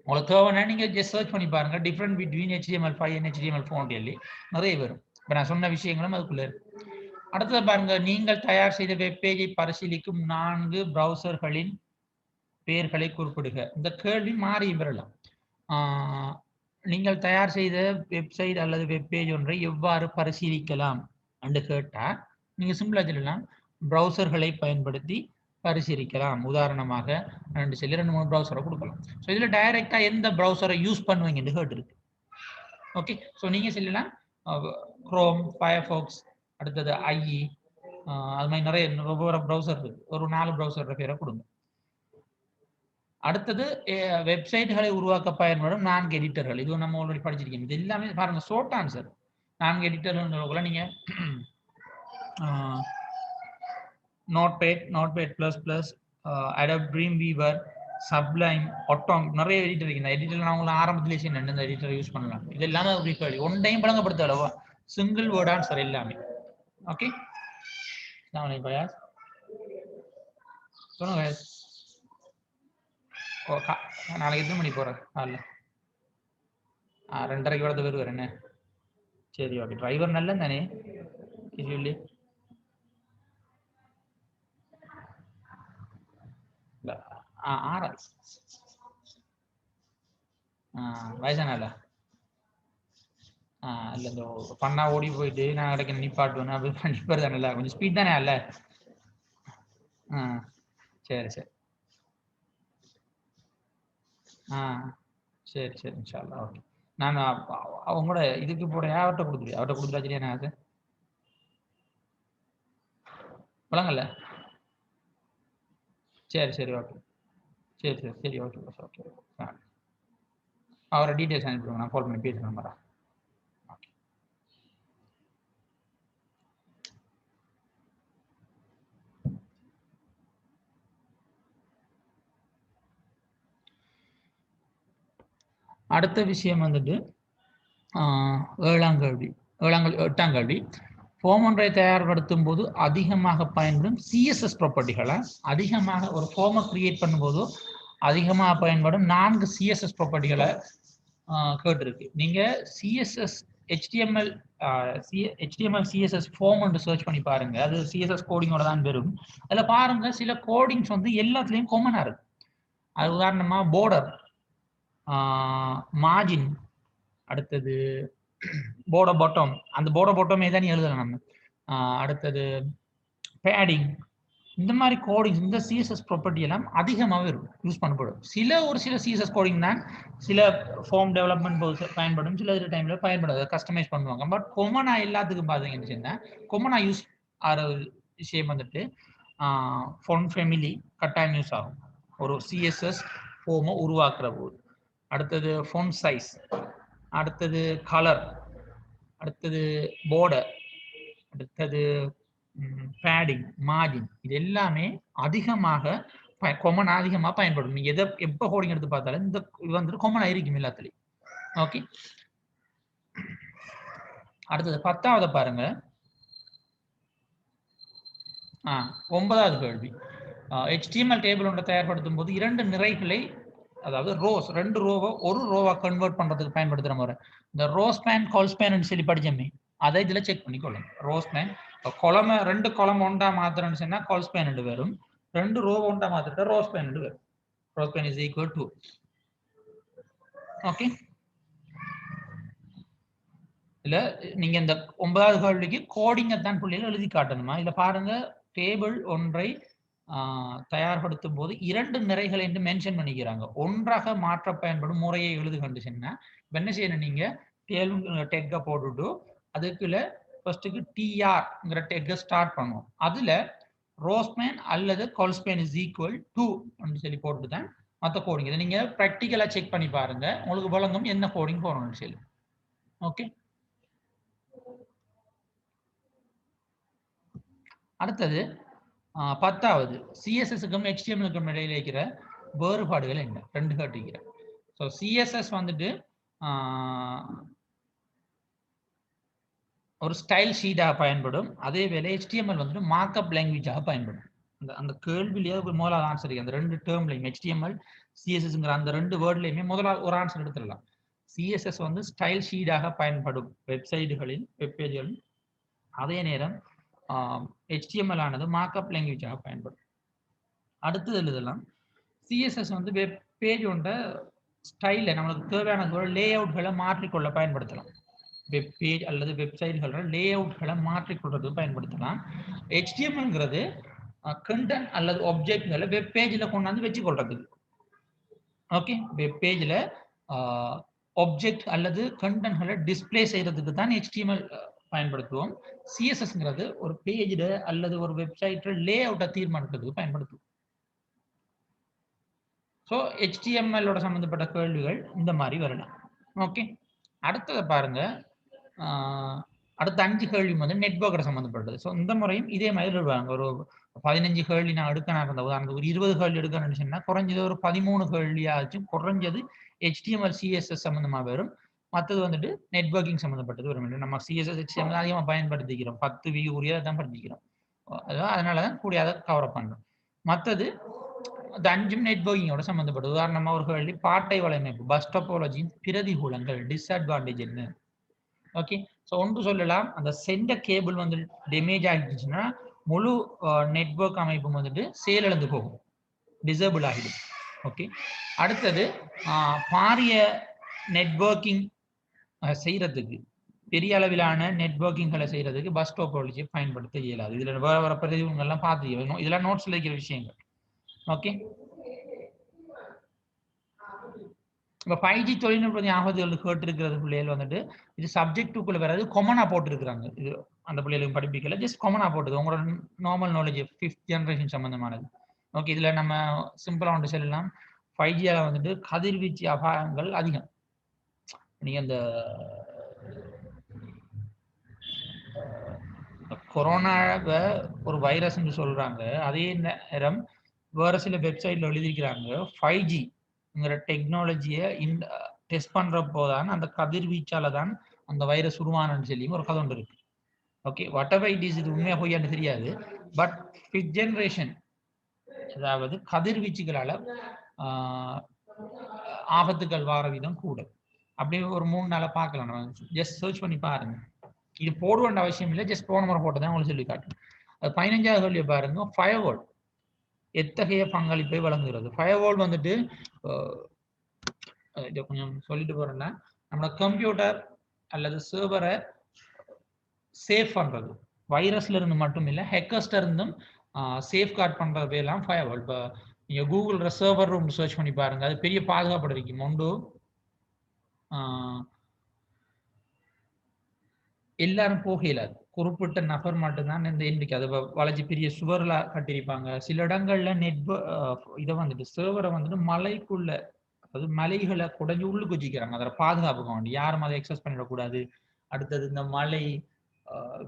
உங்களுக்கு தேவைன்னா நீங்க ஜஸ்ட் சர்ச் பண்ணி பாருங்க, different between HTML5 and HTML4 நிறைய வரும். இப்போ நான் சொன்ன விஷயங்களும் அதுக்குள்ள இருக்கு. அடுத்தது பாருங்க, நீங்கள் தயார் செய்த வெப்பேஜை பரிசீலிக்கும் 4 ப்ரௌசர்களின் பெயர்களை குறிப்பிடுக. இந்த கேள்வி மாறி வரலாம். நீங்கள் தயார் செய்த வெப்சைட் அல்லது வெப்பேஜ் ஒன்றை எவ்வாறு பரிசீலிக்கலாம் என்று கேட்டா நீங்க சிம்பிளா சொல்லலாம், ப்ரௌசர்களை பயன்படுத்தி பரிசீலிக்கலாம். உதாரணமாக 2-3 ப்ரௌசரை கொடுக்கலாம். ஸோ இதுல டைரக்டா எந்த ப்ரௌசரை யூஸ் பண்ணுவீங்கன்னு கேட்டிருக்கு. ஓகே, ஸோ நீங்க சொல்லலாம் குரோம், ஃபயர்ஃபாக்ஸ், அடுத்தது IE, அது மாதிரி நிறைய ஒவ்வொரு ப்ரௌசர் இருக்கு. ஒரு 4 ப்ரௌசர் பேரை கொடுங்க. அடுத்தது வெப்சைட்களை உருவாக்க பயன்படும் 4 எடிட்டர்கள். இது நம்ம ஆல்ரெடி படிச்சிருக்கோம். இது எல்லாமே பாருங்க ஷார்ட் ஆன்சர். 4 எடிட்டர்கள் நீங்க நோட்பேட்++, அடோப் ட்ரீம்வீவர், சப்ளைம், ஆட்டோம், நிறைய எடிட்டர் இருக்கு. இந்த எடிட்டர் நான் உங்களுக்கு ஆரம்பத்திலே சொன்னேன், இந்த எடிட்டர் யூஸ் பண்ணலாம். இது எல்லாமே ஒன் டைம் பழங்கப்படுத்த அளவா சிங்கிள் வேர்ட் ஆன்சர் எல்லாமே. ஓகே, பயாஸ் சொல்லுங்க. நாளைக்கு எத்தனை மணி போற? 2:30 வரது வருவார் என்ன? சரி, ஓகே. டிரைவர் நல்ல தானே சொல்லி வயசானால இல்லை இந்த பண்ணா ஓடி போயிட்டு நான் கிடைக்க நிப்பாட்டுவேன் அப்படி பண்ணிப்பாரு தானே கொஞ்சம் ஸ்பீட் தானே அல்ல. சரி சரி சரி சரி இன்ஷா அல்லாஹ். ஓகே நான் அவங்களோட இதுக்கு போட அவர்கிட்ட கொடுத்துருவேன் சரியா நான் அது வழங்கல. சரி சரி ஓகே சரி சரி சரி ஓகே பஸ் ஓகே அவரை டீட்டெயில்ஸ் அனுப்பிடுவோம் நான் கால் பண்ணி பேசுகிறேன் நம்பரா. ஓகே அடுத்த விஷயம் வந்துட்டு 7ஆம் கல்வி 8ஆம் கல்வி ஃபார்ம் ஒன்றை தயார்படுத்தும் போது அதிகமாக பயன்படும் சிஎஸ்எஸ் ப்ராப்பர்ட்டிகளை அதிகமாக ஒரு ஃபார்மை கிரியேட் பண்ணும்போது அதிகமாக பயன்படும் 4 சிஎஸ்எஸ் ப்ராப்பர்ட்டிகளை கேட்டிருக்கு. நீங்க சிஎஸ்எஸ் HTML CSS ஃபார்ம் ஒன்று சர்ச் பண்ணி பாருங்க. அது சிஎஸ்எஸ் கோடிங்கோட தான் வரும். அதுல பாருங்க சில கோடிங்ஸ் வந்து எல்லாத்துலேயும் காமனாக இருக்கு. அது உதாரணமா போர்டர், மார்ஜின், அடுத்தது போர்டர் பாட்டம், அந்த போர்டர் பாட்டமே தான் எழுதலாம் நம்ம. அடுத்தது பேடிங், இந்த மாதிரி கோடிங் இந்த சிஎஸ்எஸ் ப்ராப்பர்ட்டி எல்லாம் அதிகமாகவே இருக்கும் யூஸ் பண்ணப்படும். ஒரு சில சிஎஸ்எஸ் கோடிங் தான் சில ஃபார்ம் டெவலப்மெண்ட் பயன்படும், சில டைம்ல பயன்படாது, கஸ்டமைஸ் பண்ணுவாங்க. பட் கொமனா எல்லாத்துக்கும் பார்த்தீங்கன்னு சொன்னால் கொமனா யூஸ் ஆகிற விஷயம் வந்துட்டு ஃபார்ம் ஃபேமிலி கட்டாயம் யூஸ் ஆகும் ஒரு சிஎஸ்எஸ் ஃபார்மை உருவாக்குற போது. அடுத்தது ஃபாண்ட் சைஸ், அடுத்தது கலர், அடுத்தது போர்டர், அடுத்தது பேடிங், மார்ஜின், இது எல்லாமே அதிகமாக பயன்படும். நீங்க எப்ப கோடிங் எடுத்து பார்த்தாலும் இந்த இது வந்துட்டு காமனா இருக்கும் எல்லாத்துலயும். ஓகே அடுத்தது 10வது பாருங்க. 9வது கேள்வி. HTML டேபிள் ஒன்றை தயார்படுத்தும் போது 2 நிறைகளை, அதாவது ரோஸ், 2 ரோவை ஒரு ரோவா கன்வெர்ட் பண்றதுக்கு பயன்படுத்துற முறை. இந்த ரோஸ் பேன் கால்ஸ் பேன் சொல்லி படிச்சோமே, அதை இதுல செக் பண்ணிக்கொள்ளும். ரோஸ் பேன் கொலமை 2 கொலமை ஒன்றா மாத்திரன்னு சொன்னா கால்ஸ் பேன் வரும், 2 ரோவை ஒன்றா மாத்திட்டா ரோஸ் பேன் வரும். Rowspan is equal to. Okay இல்ல நீங்க இந்த 9வது கேள்விக்கு கோடிங்கை தான் பிள்ளைகள் எழுதி காட்டணுமா? இதுல பாருங்க, டேபிள் ஒன்றை தயார்படுத்தும் போது 2 நிறைகள் என்று மென்ஷன் பண்ணிக்கிறாங்க. ஒன்றாக மாற்ற பயன்படும் முறையை எழுது கண்டிஷன்னா என்ன செய்யணும், நீங்க டெக்கை போட்டுட்டு அதுக்குள்ள ஃபர்ஸ்ட்டுக்கு டிஆர்ங்கிற டெக்கை ஸ்டார்ட் பண்ணுவோம். அதுல ரோஸ்மேன் அல்லது கால்ஸ்பேன் இஸ் ஈக்குவல் டு சொல்லி போட்டு தான் மற்ற கோடிங். இதை நீங்க ப்ராக்டிக்கலா செக் பண்ணி பாருங்க, உங்களுக்கு வழங்கும் என்ன கோடிங் போடணும்னு சொல்லி. ஓகே அடுத்தது 10வது சிஎஸ்எஸ்க்கும் HTMLக்கும் இடையில இருக்கிற வேறுபாடுகள் என்ன? 2 கேட்டிருக்கிறேன். ஸோ சிஎஸ்எஸ் வந்துட்டு ஒரு ஸ்டைல் ஷீட்டாக பயன்படும், அதே வேலை HTML வந்துட்டு மார்க்அப் லாங்குவேஜாக பயன்படும். அந்த கேள்வியிலேயே முதலாவது ஆன்சர் அந்த 2 டேர்ம்லையும் HTML CSSங்கிற அந்த 2 வேர்ட்லையுமே முதலாவது ஒரு ஆன்சர் எடுத்துடலாம். சிஎஸ்எஸ் வந்து ஸ்டைல் ஷீட்டாக பயன்படும் வெப்சைட்டுகளில், வெப்பேஜ்களில், அதே நேரம் HTML ஆனது மார்க்அப் லாங்குவேஜாக பயன்படும். அடுத்தது எழுதலாம், சிஎஸ்எஸ் வந்து வெப் பேஜ் ஒன்ற ஸ்டைல நம்மளுக்கு தேவையான லே அவுட்களை மாற்றிக்கொள்ள பயன்படுத்தலாம். வெப் பேஜ் அல்லது வெப்சைட்களோட லே அவுட்களை மாற்றிக்கொள்றதுக்கு பயன்படுத்தலாம். HTMLங்கிறது கண்டென்ட் அல்லது ஆப்ஜெக்ட்களை வெப் பேஜில் கொண்டாந்து வச்சு கொள்றதுக்கு. ஓகே வெப் பேஜில் ஆப்ஜெக்ட் அல்லது கண்டென்ட்களை டிஸ்பிளே செய்யறதுக்கு தான் HTML பயன்படுத்துவோம். சிஎஸ்எஸ்ங்கிறது ஒரு பேஜில் அல்லது ஒரு வெப்சைட்ல லே அவுட்டை தீர்மானிக்கிறதுக்கு பயன்படுத்துவோம். ஸோ HTML-ஓட சம்மந்தப்பட்ட கேள்விகள் இந்த மாதிரி வரலாம். ஓகே அடுத்ததை பாருங்க, அடுத்த 5 கேள்வி வந்து நெட்வொர்க்கோட சம்மந்தப்பட்டது. ஸோ இந்த முறையும் இதே மாதிரி வருவாங்க. ஒரு 15 கேள்வி நான் எடுக்கணும் இருந்த உதாரணத்துக்கு ஒரு 20 கேள்வி எடுக்கணும்னு சொன்னா குறைஞ்சது ஒரு 13 கேள்வியாச்சும் குறைஞ்சது HTML CSS சம்மந்தமாக வரும். மற்றது வந்துட்டு நெட்வொர்க்கிங் சம்மந்தப்பட்டது வரும். நம்ம CSS HTML அதிகமாக பயன்படுத்திக்கிறோம், 10 வியூ உரியதை தான் படிச்சிக்கிறோம், அதனால தான் கூடிய அதை கவர் பண்ணுறோம். மற்றது இந்த 5 நெட்வொர்க்கிங்கோட சம்மந்தப்பட்டது. உதாரணமாக ஒரு கேள்வி பாட்டை வலையமைப்பு, பஸ் டோபாலஜியின் பிரதிகூலங்கள், டிஸ்அட்வான்டேஜ் என்ன? ஓகே ஸோ ஒன்று சொல்லலாம், அந்த சென்டர் கேபிள் வந்து டேமேஜ் ஆகிடுச்சுன்னா முழு நெட்வொர்க் அமைப்பும் வந்துட்டு செயலிழந்து போகும், டிசேபிள் ஆகிடும். ஓகே அடுத்தது பாரிய நெட்வொர்க்கிங் செய்யறதுக்கு பெரிய அளவிலான நெட்வொர்க்கிங்களை செய்யறதுக்கு பஸ் டோபாலஜியை பயன்படுத்த இயலாது. இதுல வேற பிரதிவங்கள்லாம் பார்த்து இதெல்லாம் நோட்ஸ்ல இருக்கிற விஷயங்கள். ஓகே, இப்போ 5G தொழில்நுட்ப ஞாபகங்கள் கேட்டிருக்கிறது பிள்ளைகள் வந்துட்டு இது சப்ஜெக்டுக்குள்ள வராது, கொமனா போட்டிருக்கிறாங்க. இது அந்த பிள்ளைகளுக்கு படிப்பிக்கல, ஜஸ்ட் கொமனா போட்டது உங்களோட நார்மல் நாலேஜ் 5th ஜெனரேஷன் சம்பந்தமானது. ஓகே, இதுல நம்ம சிம்பிளா ஒன்று சொல்லலாம், 5Gயால வந்துட்டு கதிர்வீச்சு அபாயங்கள் அதிகம். நீங்க அந்த கொரோனாவை ஒரு வைரஸ் சொல்றாங்க, அதே நேரம் வேற சில வெப்சைட்ல எழுதிக்கிறாங்க 5Gங்கிற டெக்னாலஜியை டெஸ்ட் பண்றப்போ தான் அந்த கதிர்வீச்சால தான் அந்த வைரஸ் உருவானு சொல்லி ஒரு கதை ஒன்று இருக்கு. Okay, what ever it is, இது உண்மையா போய்யான்னு தெரியாது. பட் 5th ஜெனரேஷன், அதாவது கதிர்வீச்சுகளால ஆபத்துகள் வார விதம் கூட. அப்படியே ஒரு 3 நாளை பார்க்கலாம், நம்ம ஜஸ்ட் சர்ச் பண்ணி பாருங்க. இது போட வேண்டிய அவசியம் இல்லை, ஜஸ்ட் போன முறை போட்டதான் உங்களுக்கு சொல்லி காட்டுறேன். 15வது கேள்வி பாருங்க, ஃபயர்வால் எத்தகைய பங்களிப்பை வழங்குகிறது. ஃபயர்வால் வந்துட்டு இதை கொஞ்சம் சொல்லிட்டு போறேன்னா, நம்மளோட கம்ப்யூட்டர் அல்லது சர்வரை சேஃப் பண்றது, வைரஸ்ல இருந்து மட்டும் இல்லை ஹேக்கர்ஸ்ல இருந்தும் சேஃப் கார்ட் பண்றது பேர்லாம் ஃபயர்வால். இப்போ நீங்க கூகுள் சர்வர் ரூம் சர்ச் பண்ணி பாருங்க, அது பெரிய பாதுகாப்பு இருக்கும். ஒன்று எல்லாரும் போக இயலாது, குறிப்பிட்ட நபர் மட்டும்தான் இந்த எண்ணிக்கை. அதை வளைச்சி பெரிய சுவர்ல கட்டியிருப்பாங்க. சில இடங்கள்ல இதை வந்துட்டு சர்வரை வந்துட்டு மலைக்குள்ள, அதாவது மலைகளை குடைஞ்சு உள்ளுக்கு வச்சுக்கிறாங்க, அதை பாதுகாப்புக்க வேண்டி யாரும் அதை எக்ஸஸ் பண்ணிடக்கூடாது. அடுத்தது இந்த மழை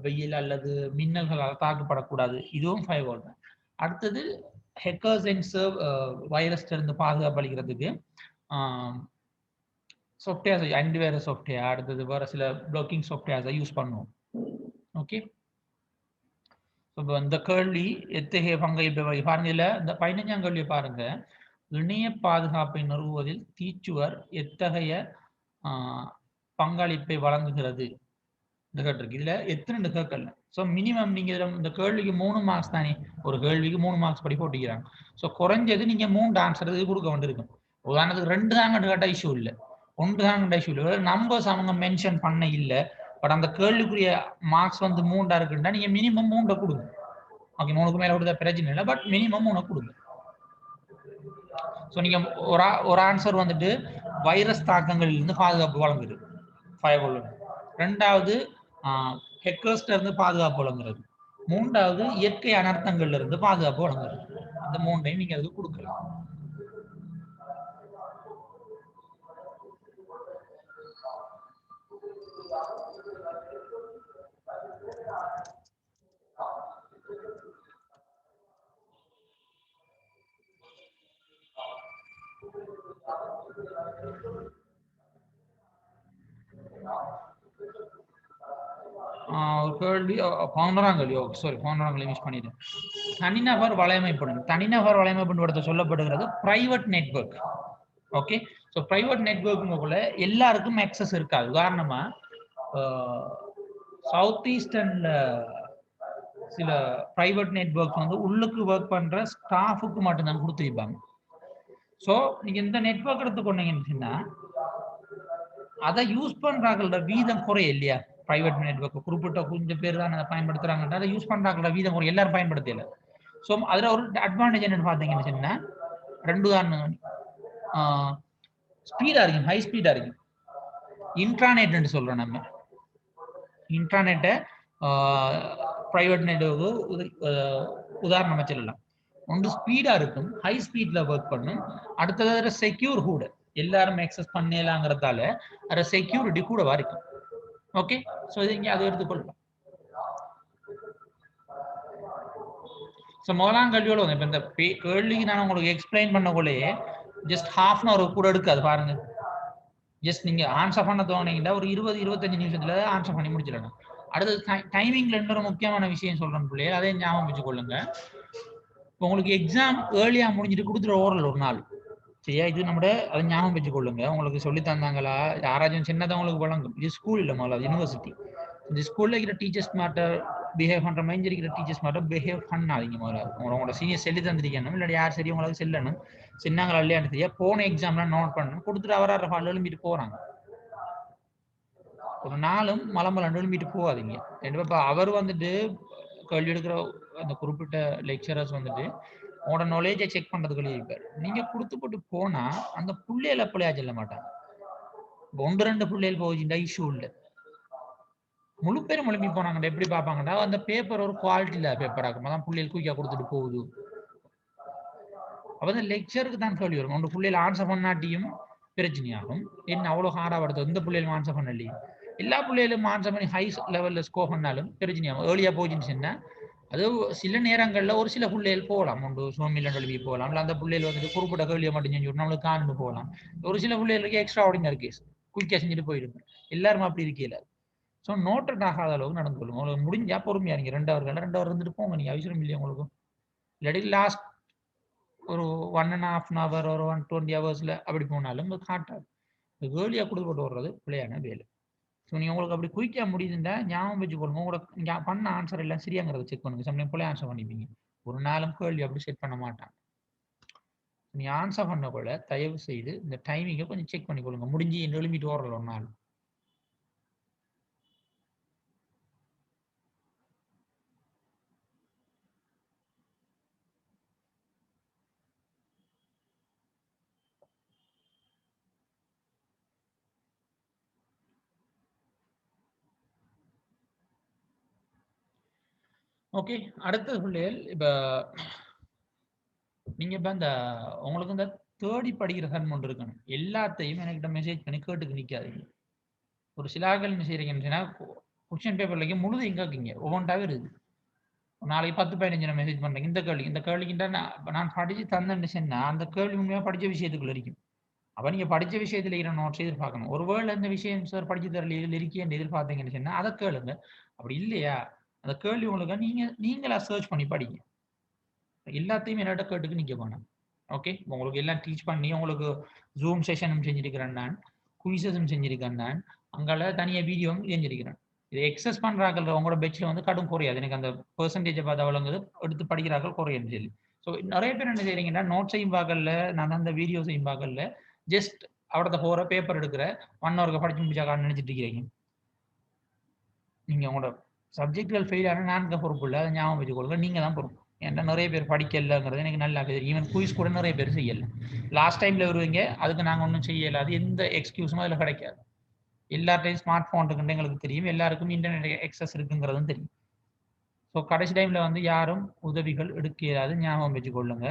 வெயில் அல்லது மின்னல்களால் தாக்கப்படக்கூடாது, இதுவும் ஃபயர்வால் தான். அடுத்தது ஹேக்கர்ஸ் அண்ட் வைரஸ்ல இருந்து பாதுகாப்பு அளிக்கிறதுக்கு சாஃப்ட்வேர்ஸ், ஆன்டிவைரஸ் சாஃப்ட்வேர், அடுத்தது வேற சில பிளாக்கிங் சாஃப்ட்வேர்ஸை யூஸ் பண்ணுவோம். ஓகே, இப்போ இந்த கேள்வி எத்தகைய பங்களிப்பை பாருங்க. இல்லை, இந்த 15ஆம் கேள்வியை பாருங்க, இணைய பாதுகாப்பை நிறுவுவதில் தீச்சுவர் எத்தகைய பங்களிப்பை வழங்குகிறது கேட்டிருக்கு. இதுல எத்தனை கேட்கல. ஸோ மினிமம் நீங்க இந்த கேள்விக்கு 3 மார்க்ஸ் தானே, ஒரு கேள்விக்கு 3 மார்க்ஸ் படி போட்டிக்கிறாங்க. ஸோ குறைஞ்சது நீங்க 3 ஆன்சர் கொடுக்க வேண்டியிருக்கும். உதாரணத்துக்கு 2 தாங்க கேட்ட இஷ்யூ இல்லை, 1 தாங்க கேட்ட இஷ்யூ இல்லை, நம்பர்ஸ் அவங்க மென்ஷன் பண்ண இல்லை. பட் அந்த கேள்விக்குரிய மார்க்ஸ் வந்து 3 இருக்குன்னா நீங்க மினிமம் 3 கொடுங்க. ஓகே, 3க்கு மேல கொடுத்தா பிரச்சனை இல்லை, பட் மினிமம் 3 கொடுங்க. ஸோ நீங்க ஒரு ஆன்சர் வந்துட்டு வைரஸ் தாக்கங்களில் இருந்து பாதுகாப்பு வழங்குது ஃபயர்வால். 2வது ஹேக்கர்ஸ்ல இருந்து பாதுகாப்பு வழங்குறது. 3வது இயற்கை அனர்த்தங்கள்ல இருந்து பாதுகாப்பு வழங்குறது. அந்த 3ஐயும் நீங்க அதுக்கு கொடுக்கலாம். கேள்வி 11ஆம் கேள்வி, சாரி 11ஆம் கேள்வி மிஸ் பண்ணிட்டேன். தனிநபர் வலையமைப்புடன், தனிநபர் வலையமைப்புடன் சொல்லப்படுகிறது private network. Okay, so private நெட்வொர்க்குள்ள எல்லாருக்கும் ஆக்சஸ் இருக்காது. உதாரணமா சவுத் ஈஸ்டர்ன்ல சில பிரைவேட் நெட்வொர்க் வந்து உள்ளுக்கு ஒர்க் பண்ற ஸ்டாஃபுக்கு மட்டும்தான் கொடுத்துருப்பாங்க. ஸோ நீங்க இந்த நெட்வொர்க் எடுத்துக்கொண்டீங்கன்னா அதை யூஸ் பண்றாங்களோட வீதம் குறைய இல்லையா. பிரைவேட் நெட்வொர்க் குறிப்பிட்ட கொஞ்சம் பேர் தான் அதை பயன்படுத்துறாங்க, அதை யூஸ் பண்றாங்களோட வீதம் குறைய, எல்லாரும் பயன்படுத்தல. ஸோ அதுல ஒரு அட்வான்டேஜ் என்னன்னு பாத்தீங்கன்னு சொன்னா, 2 உதாரணம், ஸ்பீடா இருக்கும், ஹை ஸ்பீடா இருக்கும். இன்ட்ராநெட் சொல்றோம் நம்ம, இன்ட்ராநெட்டை பிரைவேட் நெட்வொர்க் உதாரணமா சொல்லலாம். ஒன்று ஸ்பீடா இருக்கும், ஹை ஸ்பீட்ல ஒர்க் பண்ணும். அடுத்தது செக்யூர் கூட, எல்லாரும் ஆக்சஸ் பண்ணலாங்கிறதால அதை செக்யூரிட்டி கூடவா இருக்கும். ஓகே, ஸோ இது இங்கே அதை எடுத்துக்கொள்ளலாம். ஸோ முதலாம் கேள்வியோட இப்போ இந்த கேள்விக்கு நான் உங்களுக்கு எக்ஸ்பிளைன் பண்ணக்குள்ளேயே ஜஸ்ட் ½ hour கூட எடுக்காது பாருங்க. ஜஸ்ட் நீங்க ஆன்சர் பண்ண தோணுங்கன்னா ஒரு 20-25 நிமிஷத்துல ஆன்சர் பண்ணி முடிச்சிடணும். அடுத்தது டைமிங்ல இன்னொரு முக்கியமான விஷயம் சொல்றேன் பிள்ளைகள், அதே ஞாபகம் வச்சுக்கொள்ளுங்க. உங்களுக்கு எக்ஸாம் ஏர்லியா முடிஞ்சிட்டு கொடுத்துற ஓரல் ஒரு நாள் சரியா, இது நம்ம அதை ஞாபகம் வச்சுக்கொள்ளுங்க. உங்களுக்கு சொல்லி தந்தாங்களா யாராச்சும் சின்னதான் உங்களுக்கு வழங்கும். இது ஸ்கூல் இல்லை, முதல்ல யூனிவர்சிட்டி. இந்த ஸ்கூல்ல இருக்கிற டீச்சர்ஸ் மாட்டர் பிஹேவ் பண்ற மாதிரி இருக்கிற டீச்சர்ஸ் மாட்டர் பிஹேவ் பண்ணாதீங்க. முதல்ல உங்களோட சீனியர் சொல்லி தந்திருக்கணும், இல்லாட்டி யார் சரி உங்களுக்கு செல்லணும், சின்னங்களா இல்லையான்னு தெரியா போன எக்ஸாம்லாம் நோட் பண்ணணும், கொடுத்துட்டு அவராக ஃபால் எழும்பிட்டு போறாங்க. ஒரு நாளும் மலமலம் எழும்பிட்டு போகாதீங்க. இப்போ அவர் வந்துட்டு கேள்வி எடுக்கிற அந்த குறிப்பிட்ட லெக்சரர்ஸ் வந்துட்டு உங்களோட நாலேஜை செக் பண்றதுக்கு இருப்பார். நீங்க கொடுத்து போட்டு போனா அந்த புள்ளையில பிள்ளையா சொல்ல மாட்டாங்க. 1-2 புள்ளைகள் போச்சுட்டா இஷ்யூ இல்லை. முழு பேரும் எழுப்பி போனாங்கடா எப்படி பார்ப்பாங்கடா அந்த பேப்பர் ஒரு குவாலிட்டி இல்ல பேப்பர் ஆகும். அதான் புள்ளைகள் குயிக்கா கொடுத்துட்டு போகுது. அப்ப அந்த லெக்சருக்கு தான் கேள்வி வரும். உங்க புள்ளையில ஆன்சர் பண்ணாட்டியும் பிரச்சனையாகும். என்ன அவ்வளவு ஹார்டா வருது, எந்த புள்ளையிலும் ஆன்சர் பண்ணலையே. எல்லா புள்ளையிலும் ஆன்சர் பண்ணி ஹை லெவல்ல ஸ்கோர் பண்ணாலும் பிரச்சனையாகும். ஏர்லியா போச்சுன்னு சொன்னா அது சில நேரங்கள்ல ஒரு சில புள்ளைகள் போகலாம். ஒன்று சோமியில் எழுதி போகலாம். இல்லை அந்த புள்ளைகள் வந்துட்டு குறிப்பிட்ட கேள்வியை மட்டும் செஞ்சு நம்மளுக்கு காண்டு போகலாம். ஒரு சில புள்ளைகளுக்கு எக்ஸ்ட்ரா ஆர்டினரி கேஸ் குயிக்கா செஞ்சுட்டு போயிடுங்க. எல்லாரும் அப்படி இருக்கல. ஸோ நோட்டட் ஆகாத அளவுக்கு நடந்து கொள்ளுங்க. உங்களுக்கு முடிஞ்சா பொறுமையா இருங்க. 2 ஹவர் இருந்துட்டு போங்க. நீங்க அவசரம் இல்லையா உங்களுக்கு? இல்லாட்டி லாஸ்ட் ஒரு 1.5 hour ஒரு 120 hours அப்படி போனாலும் காட்டாது. ஏர்லியா கொடுத்து வர்றது பிள்ளையான வேலை. ஸோ நீங்க உங்களுக்கு அப்படி குயிக்கா முடியுதுன்னா ஞாபகம் வச்சுக்கொள்ளுங்க. உங்களோட பண்ண ஆன்சர் எல்லாம் சரியாங்கிறத செக் பண்ணுங்க. சம்டைம் பிள்ளை ஆன்சர் பண்ணிப்பீங்க. ஒரு நாளும் கேள்வி அப்படி செட் பண்ண மாட்டாங்க. நீ ஆன்சர் பண்ண போல தயவு செய்து இந்த டைமிங்கை கொஞ்சம் செக் பண்ணிக்கொள்ளுங்க. முடிஞ்சு எழுப்பிட்டு வரல ஒரு நாள். ஓகே, அடுத்த பிள்ளைகள் இப்ப நீங்க இப்ப இந்த உங்களுக்கு இந்த தேடி படிக்கிற தன்மை ஒன்று இருக்கணும். எல்லாத்தையும் என்கிட்ட மெசேஜ் பண்ணி கேட்டுக்கு நிக்காதீங்க. ஒரு சில ஆட்கள் என்ன செய்றீங்கன்னா கொஸ்டின் பேப்பர்ல முழுது எங்க இருக்கீங்க ஒவ்வொன்றாவே இருக்குது. நாளைக்கு 10-15 மெசேஜ் பண்றீங்க. இந்த கேள்விக்கிட்ட நான் படிச்சு தந்தேன்னு சொன்னா அந்த கேள்வி உண்மையா படிச்ச விஷயத்துக்குள்ள இருக்கும். அப்ப நீங்க படிச்ச விஷயத்துல இருக்கிற நோட்ஸ் எதிர்பார்க்கணும். ஒருவேளை இந்த விஷயம் சார் படிச்சு தரல இதில் இருக்கேன்னு எதிர்பார்த்தீங்கன்னு சொன்னா அதை கேளுங்க. அப்படி இல்லையா அந்த கேள்வி உங்களுக்கு நீங்களா சர்ச் பண்ணி படிங்க. எல்லாத்தையும் என்னோட கேட்டுக்கு நிக்க வேணாம். ஓகே, உங்களுக்கு எல்லாம் டீச் பண்ணி உங்களுக்கு ஜூம் செஷனும் செஞ்சிருக்கிறேன், நான் குயிசஸும் செஞ்சிருக்கேன், நான் அங்கால தனியாக வீடியோவும் செஞ்சிருக்கிறேன். இது எக்ஸஸ் பண்றாக்கள் உங்களோட பெட்சில் வந்து கடும் குறையாது. எனக்கு அந்த பெர்சன்டேஜை பார்த்து அவ்வளோங்கிறது எடுத்து படிக்கிறார்கள் குறையுன்னு சொல்லி. ஸோ நிறைய பேர் என்ன செய்றீங்கன்னா நோட்ஸையும் பார்க்கல, நான் அந்த வீடியோஸையும் பார்க்கல, ஜஸ்ட் அவடத்த போகிற பேப்பர் எடுக்கிற 1 hour படிச்சு முடிச்சா நினைச்சிட்டு இருக்கிறீங்க. நீங்க உங்களோட சப்ஜெக்டுகள் ஃபெயில் ஆனால் நான் பொறுப்பு இல்லை, அதை ஞாபகம் வச்சுக்கொள்ளுங்க. நீங்க தான் பொறுப்பு. ஏன்னா நிறைய பேர் படிக்கலங்கிறது எனக்கு நல்லா தெரியும். ஈவன் குயிஸ் கூட நிறைய பேர் செய்யல. லாஸ்ட் டைம்ல வருவீங்க, அதுக்கு நாங்கள் ஒன்றும் செய்யலை. அது எந்த எக்ஸ்கியூஸும் அதில் கிடைக்காது. எல்லார்டையும் ஸ்மார்ட் ஃபோன் இருக்குன்னு எங்களுக்கு தெரியும். எல்லாருக்கும் இன்டர்நெட் எக்ஸஸ் இருக்குங்கிறதும் தெரியும். ஸோ கடைசி டைம்ல வந்து யாரும் உதவிகள் எடுக்காது, ஞாபகம் வச்சுக்கொள்ளுங்க.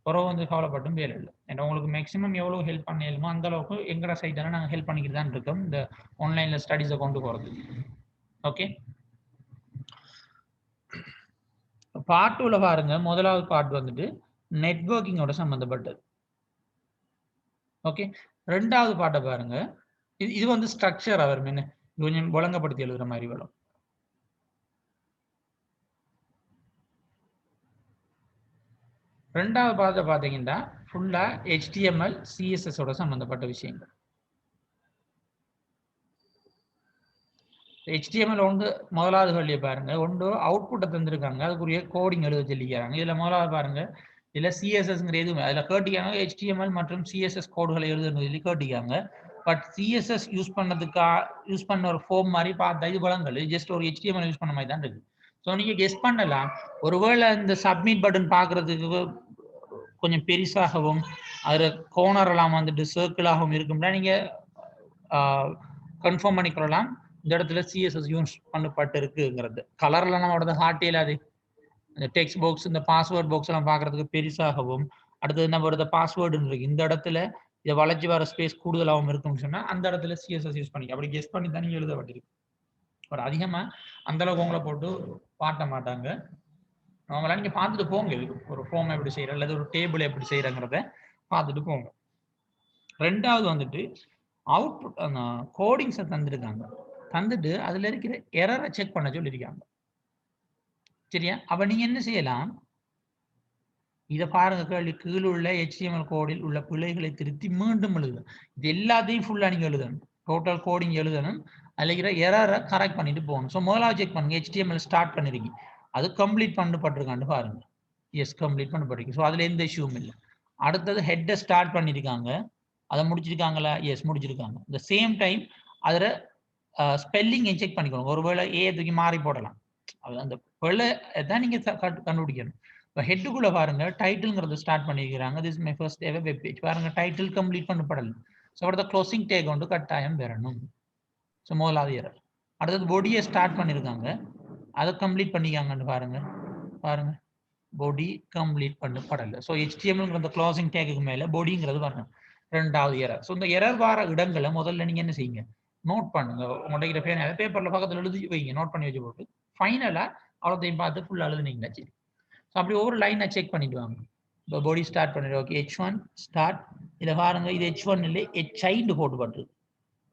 பிறகு வந்து கவலைப்பட்டும் வேலை இல்லை. ஏன்னா உங்களுக்கு மேக்ஸிமம் எவ்வளோ ஹெல்ப் பண்ணலுமோ அந்த அளவுக்கு எங்களோட சைட்டான நாங்கள் ஹெல்ப் பண்ணிக்கிட்டு தான் இருக்கோம் இந்த ஆன்லைன்ல ஸ்டடீஸை கொண்டு போகிறது. ஓகே, பார்ட் 2ல பாருங்க. முதலாவது பார்ட் வந்துட்டு நெட்வொர்க்கிங்கோட சம்பந்தப்பட்டது. ஓகே, ரெண்டாவது பார்ட்டை பாருங்க. இது வந்து ஸ்ட்ரக்சர் அவர் என்ன கொஞ்சம் ஒழுங்கப்படுத்தி எழுதுற மாதிரி வரும். ரெண்டாவது பார்ட்டை பார்த்தீங்கன்னா ஃபுல்லா HTML CSS ஓட சம்பந்தப்பட்ட விஷயங்கள். HTML ஒன்று முதலாவது கேள்வியை பாருங்க. ஒன்று அவுட்புட்டை தந்திருக்காங்க, அதுக்குரிய கோடிங் எழுத சொல்லிக்கிறாங்க. இதுல முதலாவது பாருங்க, இதுல CSSங்கிற எதுவுமே அதுல கேட்டிக்காங்க. HTML மற்றும் CSS கோடுகளை எழுதுன்னு சொல்லி கேட்டிக்காங்க. பட் CSS யூஸ் பண்ண ஒரு ஃபார்ம் மாதிரி பார்த்தா இது வழங்கல் ஜஸ்ட் ஒரு HTML யூஸ் பண்ண மாதிரி தான் இருக்கு. ஸோ நீங்க கெஸ் பண்ணலாம், ஒருவேளை இந்த சப்மிட் பட்டன் பார்க்கறதுக்கு கொஞ்சம் பெருசாகவும் அதில் கோனர் எல்லாம் வந்துட்டு சர்க்கிளாகவும் இருக்கும்னா நீங்க கன்ஃபார்ம் பண்ணிக்கொள்ளலாம் இந்த இடத்துல CSS யூஸ் பண்ணப்பட்டு இருக்குங்கிறது. கலர்ல நம்ம ஹார்ட் இல்லாது இந்த டெக்ஸ்ட் பாக்ஸ் இந்த பாஸ்வேர்ட் பாக்ஸ் எல்லாம் பார்க்கறதுக்கு பெருசாகவும், அடுத்தது நம்ம வருது பாஸ்வேர்டுன்னு இருக்கு, இந்த இடத்துல இதை வளைச்சு வர ஸ்பேஸ் கூடுதலாகவும் இருக்கும்னு சொன்னா அந்த இடத்துல CSS யூஸ் பண்ணிக்க. அப்படி கெஸ் பண்ணி தான் எழுதப்பட்டிருக்கு. பட் அதிகமா அந்த அளவுக்கு உங்களை போட்டு பாட்ட மாட்டாங்க. நார்மலா நீங்க பார்த்துட்டு போங்க. ஒரு ஃபார்ம் எப்படி செய்யற அல்லது ஒரு டேபிள் எப்படி செய்யறங்கிறத பார்த்துட்டு போங்க. ரெண்டாவது வந்துட்டு அவுட்புட் அந்த கோடிங்ஸை தந்துருக்காங்க. தந்துட்டு அதுல இருக்கிற எரரை செக் பண்ண சொல்லியிருக்காங்க. சரியா? அப்ப நீங்க என்ன செய்யலாம், இதை பாருங்க, கேள்வி கீழே உள்ள HTML கோடில் உள்ள பிழைகளை திருத்தி மீண்டும் எழுதணும். இது எல்லாத்தையும் ஃபுல்லா நீங்க எழுதணும். டோட்டல் கோடிங் எழுதணும். அதுல இருக்கிற எரரை கரெக்ட் பண்ணிட்டு போகணும். ஸோ முதலாவது செக் பண்ணுங்க, HTML ஸ்டார்ட் பண்ணிருக்கீங்க, அது கம்ப்ளீட் பண்ணப்பட்டிருக்கான்னு பாருங்க. எஸ், கம்ப்ளீட் பண்ணப்பட்டிருக்கு. ஸோ அதுல எந்த இஷ்யூவும் இல்லை. அடுத்தது ஹெட்டை ஸ்டார்ட் பண்ணியிருக்காங்க, அதை முடிச்சிருக்காங்களா? எஸ், முடிச்சிருக்காங்க. இந்த சேம் டைம் அதில் ஸ்பெல்லிங் செக் பண்ணிக்கணும். ஒருவேளை ஏ தூக்கி மாறி போடலாம். அந்த பிழை தான் நீங்க கண்டுபிடிக்கணும். இப்போ ஹெட்டுக்குள்ள பாருங்க டைட்டில்ங்கிறது ஸ்டார்ட் பண்ணிக்கிறாங்க. This my first ever web page. பாருங்க டைட்டில் கம்ப்ளீட் பண்ணப்படல. ஸோ அடுத்த க்ளோசிங் டேக் கொண்டு கட்டாயம் பெறணும். ஸோ முதலாவது எரர். அடுத்தது பொடியை ஸ்டார்ட் பண்ணியிருக்காங்க, அதை கம்ப்ளீட் பண்ணிக்காங்கன்னு பாருங்க. பாருங்க பொடி கம்ப்ளீட் பண்ணப்படலை. ஸோ HTMLங்கிற க்ளோசிங் டேக்கு மேலே பொடிங்கிறது பாருங்க ரெண்டாவது எரர். ஸோ இந்த எரர் வார இடங்களை முதல்ல நீங்க என்ன செய்யுங்க, நோட் பண்ணுங்க. உங்கள்கிட்ட பேப்பர்ல பக்கத்தில் எழுதி வைங்க, நோட் பண்ணி வச்சு போட்டு ஃபைனலா அவ்வளோத்தையும் பார்த்து ஃபுல்லாக எழுதுனீங்களா சரி. ஸோ அப்படி ஒவ்வொரு லைனை செக் பண்ணிட்டு வாங்க. இப்போ பொடி ஸ்டார்ட் பண்ணிடு, ஓகே H1 ஸ்டார்ட். இதை பாருங்க இது H1 இல்லை H போட்டுப்பட்டு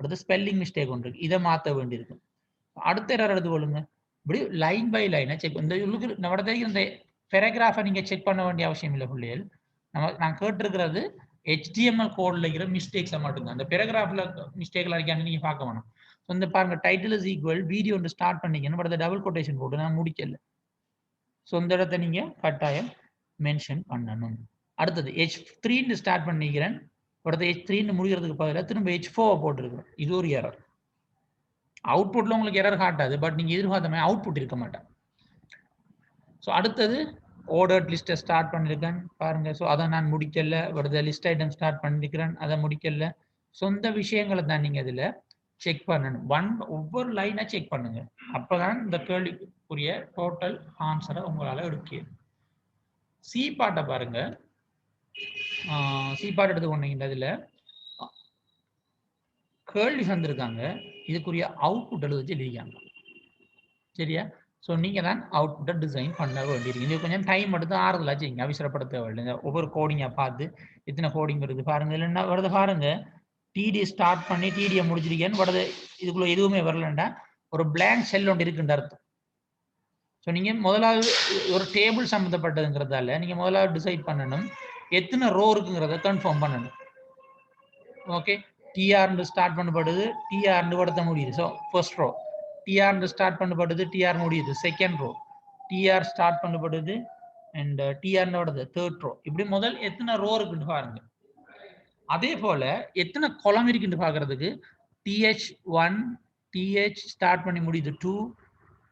அடுத்து ஸ்பெல்லிங் மிஸ்டேக் ஒன்று இருக்கு, இதை மாற்ற வேண்டியிருக்கு. அடுத்த எரர் எடுத்துக்கொள்ளுங்க. இப்படி லைன் பை லைனை செக். இந்த நம்ம இந்த பேராகிராஃபை நீங்க செக் பண்ண வேண்டிய அவசியம் இல்லை பிள்ளைகள். நான் கேட்டிருக்கிறது HTML கோட்ல இருக்கிற மிஸ்டேக்ஸை மட்டும்தான். அந்த பேராகிராஃப்ல மிஸ்டேக்ல இருக்கான்னு நீங்க பார்க்க வேணும். இந்த பாருங்க டைட்டில் இஸ் ஈக்குவல் வீடியோ ஒன்று ஸ்டார்ட் பண்ணிக்கணும், பட் டபுள் கொட்டேஷன் போட்டு நான் முடிக்கல. ஸோ இந்த இடத்த நீங்க கட்டாயம் மென்ஷன் பண்ணணும். அடுத்தது H3 ஸ்டார்ட் பண்ணிக்கிறேன், அடுத்த H3 முடிகிறதுக்கு பதிலாக திரும்ப H4 போட்டிருக்கிறேன். இது ஒரு எரர். அவுட்புட்ல உங்களுக்கு எரர் காட்டாது, பட் நீங்க எதிர்பார்த்த மாதிரி அவுட்புட் இருக்க மாட்டேன். ஸோ அடுத்தது ஆர்டர்ட் லிஸ்ட்டை ஸ்டார்ட் பண்ணிருக்கேன் பாருங்க. ஸோ அதை நான் முடிக்கல. அடுத்த லிஸ்ட் ஐட்டம் ஸ்டார்ட் பண்ணிருக்கிறேன், அதை முடிக்கல. சொந்த விஷயங்களை தான் நீங்க இதுல செக் பண்ணணும். ஒவ்வொரு லைனை செக் பண்ணுங்க. அப்பதான் இந்த கேள்விக்குரிய டோட்டல் ஆன்சரை உங்களால எடுக்க. சி பாட்டை பாருங்க. சி பாட்டு எடுத்துக்கொண்டீங்க, இதுல கேள்வி வந்திருக்காங்க, இதுக்குரிய அவுட்புட் எழுதி எழுதிக்காங்க சரியா. ஸோ நீங்க தான் அவுட்புட்டை டிசைன் பண்ண வேண்டியிருக்கு. இது கொஞ்சம் டைம் எடுத்து ஆறுதலா செய்யுங்க, அவசரப்படுத்த தேவையில்லை. ஒவ்வொரு கோடிங்கா பார்த்து எத்தனை கோடிங் வருது பாருங்க. இல்லைன்னா வருது பாருங்க, டிடி ஸ்டார்ட் பண்ணி டிடியை முடிச்சிருக்கேன்னு வருது, இதுக்குள்ள எதுவுமே வரலண்டா ஒரு பிளாங்க் செல் ஒன்று இருக்குன்ற அர்த்தம். ஸோ நீங்க முதலாவது ஒரு டேபிள் சம்மந்தப்பட்டதுங்கிறதால நீங்க முதலாவது டிசைட் பண்ணணும் எத்தனை ரோ இருக்குங்கிறத கன்ஃபார்ம் பண்ணணும். ஓகே, டிஆர் ஸ்டார்ட் பண்ணப்படுது, டிஆர் படுத்த முடியுது. So first row. TR start பண்ணப்படுது, டிஆர் முடியுது செகண்ட் ரோ. டிஆர் ஸ்டார்ட் பண்ணப்படுது அண்ட் டிஆர் வருது தேர்ட் ரோ. இப்படி முதல் எத்தனை ரோ இருக்குன்னு பாருங்க. அதே போல எத்தனை கொலம் இருக்குன்னு பாக்குறதுக்கு TH1 TH ஸ்டார்ட் பண்ணி முடியுது 2,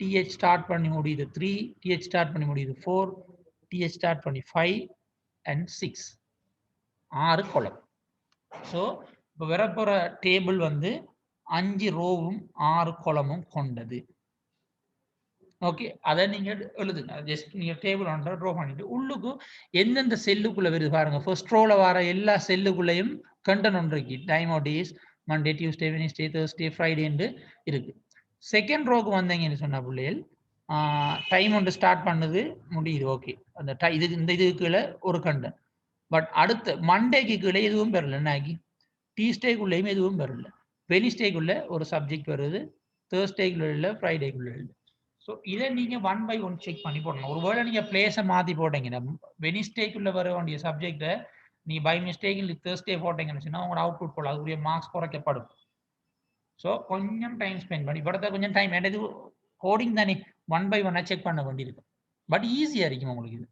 TH ஸ்டார்ட் பண்ணி முடியுது 3, TH ஸ்டார்ட் பண்ணி முடியுது 4, TH ஸ்டார்ட் பண்ணி 5 and 6, 6 கொலம். ஸோ இப்போ வரப்போற டேபிள் வந்து 5 ரோவும் 6 கொலமும் கொண்டது. ஓகே, அதை நீங்க எழுதுங்க. ஜஸ்ட் நீங்க டேபிள் ஒன்றை ட்ரா பண்ணிட்டு உள்ளுக்கு எந்தெந்த செல்லுக்குள்ள வருது பாருங்க. ஃபர்ஸ்ட் ரோல வர எல்லா செல்லுக்குள்ளேயும் கண்டென்ட் ஒன்று இருக்கு. Time of days Monday, Tuesday, Wednesday, Thursday, ஃப்ரைடேன்னு இருக்கு. செகண்ட் ரோக்கு வந்தீங்கன்னு சொன்ன பிள்ளைகள் டைம் ஒன்று ஸ்டார்ட் பண்ணுது முடியுது. ஓகே, அந்த இந்த இதுக்கு கீழே ஒரு கண்டென்ட். பட் அடுத்த மண்டேக்கு கீழே எதுவும் பெறல. என்னாகி டியூஸ்டேக்குள்ளேயும் எதுவும் பெறல. வெட்னஸ்டேக்குள்ள ஒரு சப்ஜெக்ட் வருது, தேர்ஸ்டேக்குள்ள இல்லை, ஃப்ரைடேக்குள்ள இல்லை. ஸோ இதை நீங்க 1 by 1 செக் பண்ணி போடணும். ஒருவேளை நீங்க பிளேஸை மாத்தி போட்டீங்கன்னா வெட்னஸ்டேக்குள்ள வர வேண்டிய சப்ஜெக்டை நீ பை மிஸ்டேக் தேர்ஸ்டே போட்டீங்கன்னு சொன்னா உங்களோட அவுட்புட் போல அதுக்குரிய மார்க்ஸ் குறைக்கப்படும். ஸோ கொஞ்சம் டைம் ஸ்பெண்ட் பண்ணி படத்தை கொஞ்சம் டைம் இது கோடிங் தானே 1 by 1 செக் பண்ண வேண்டியிருக்கு. பட் ஈஸியா இருக்கும் உங்களுக்கு இது.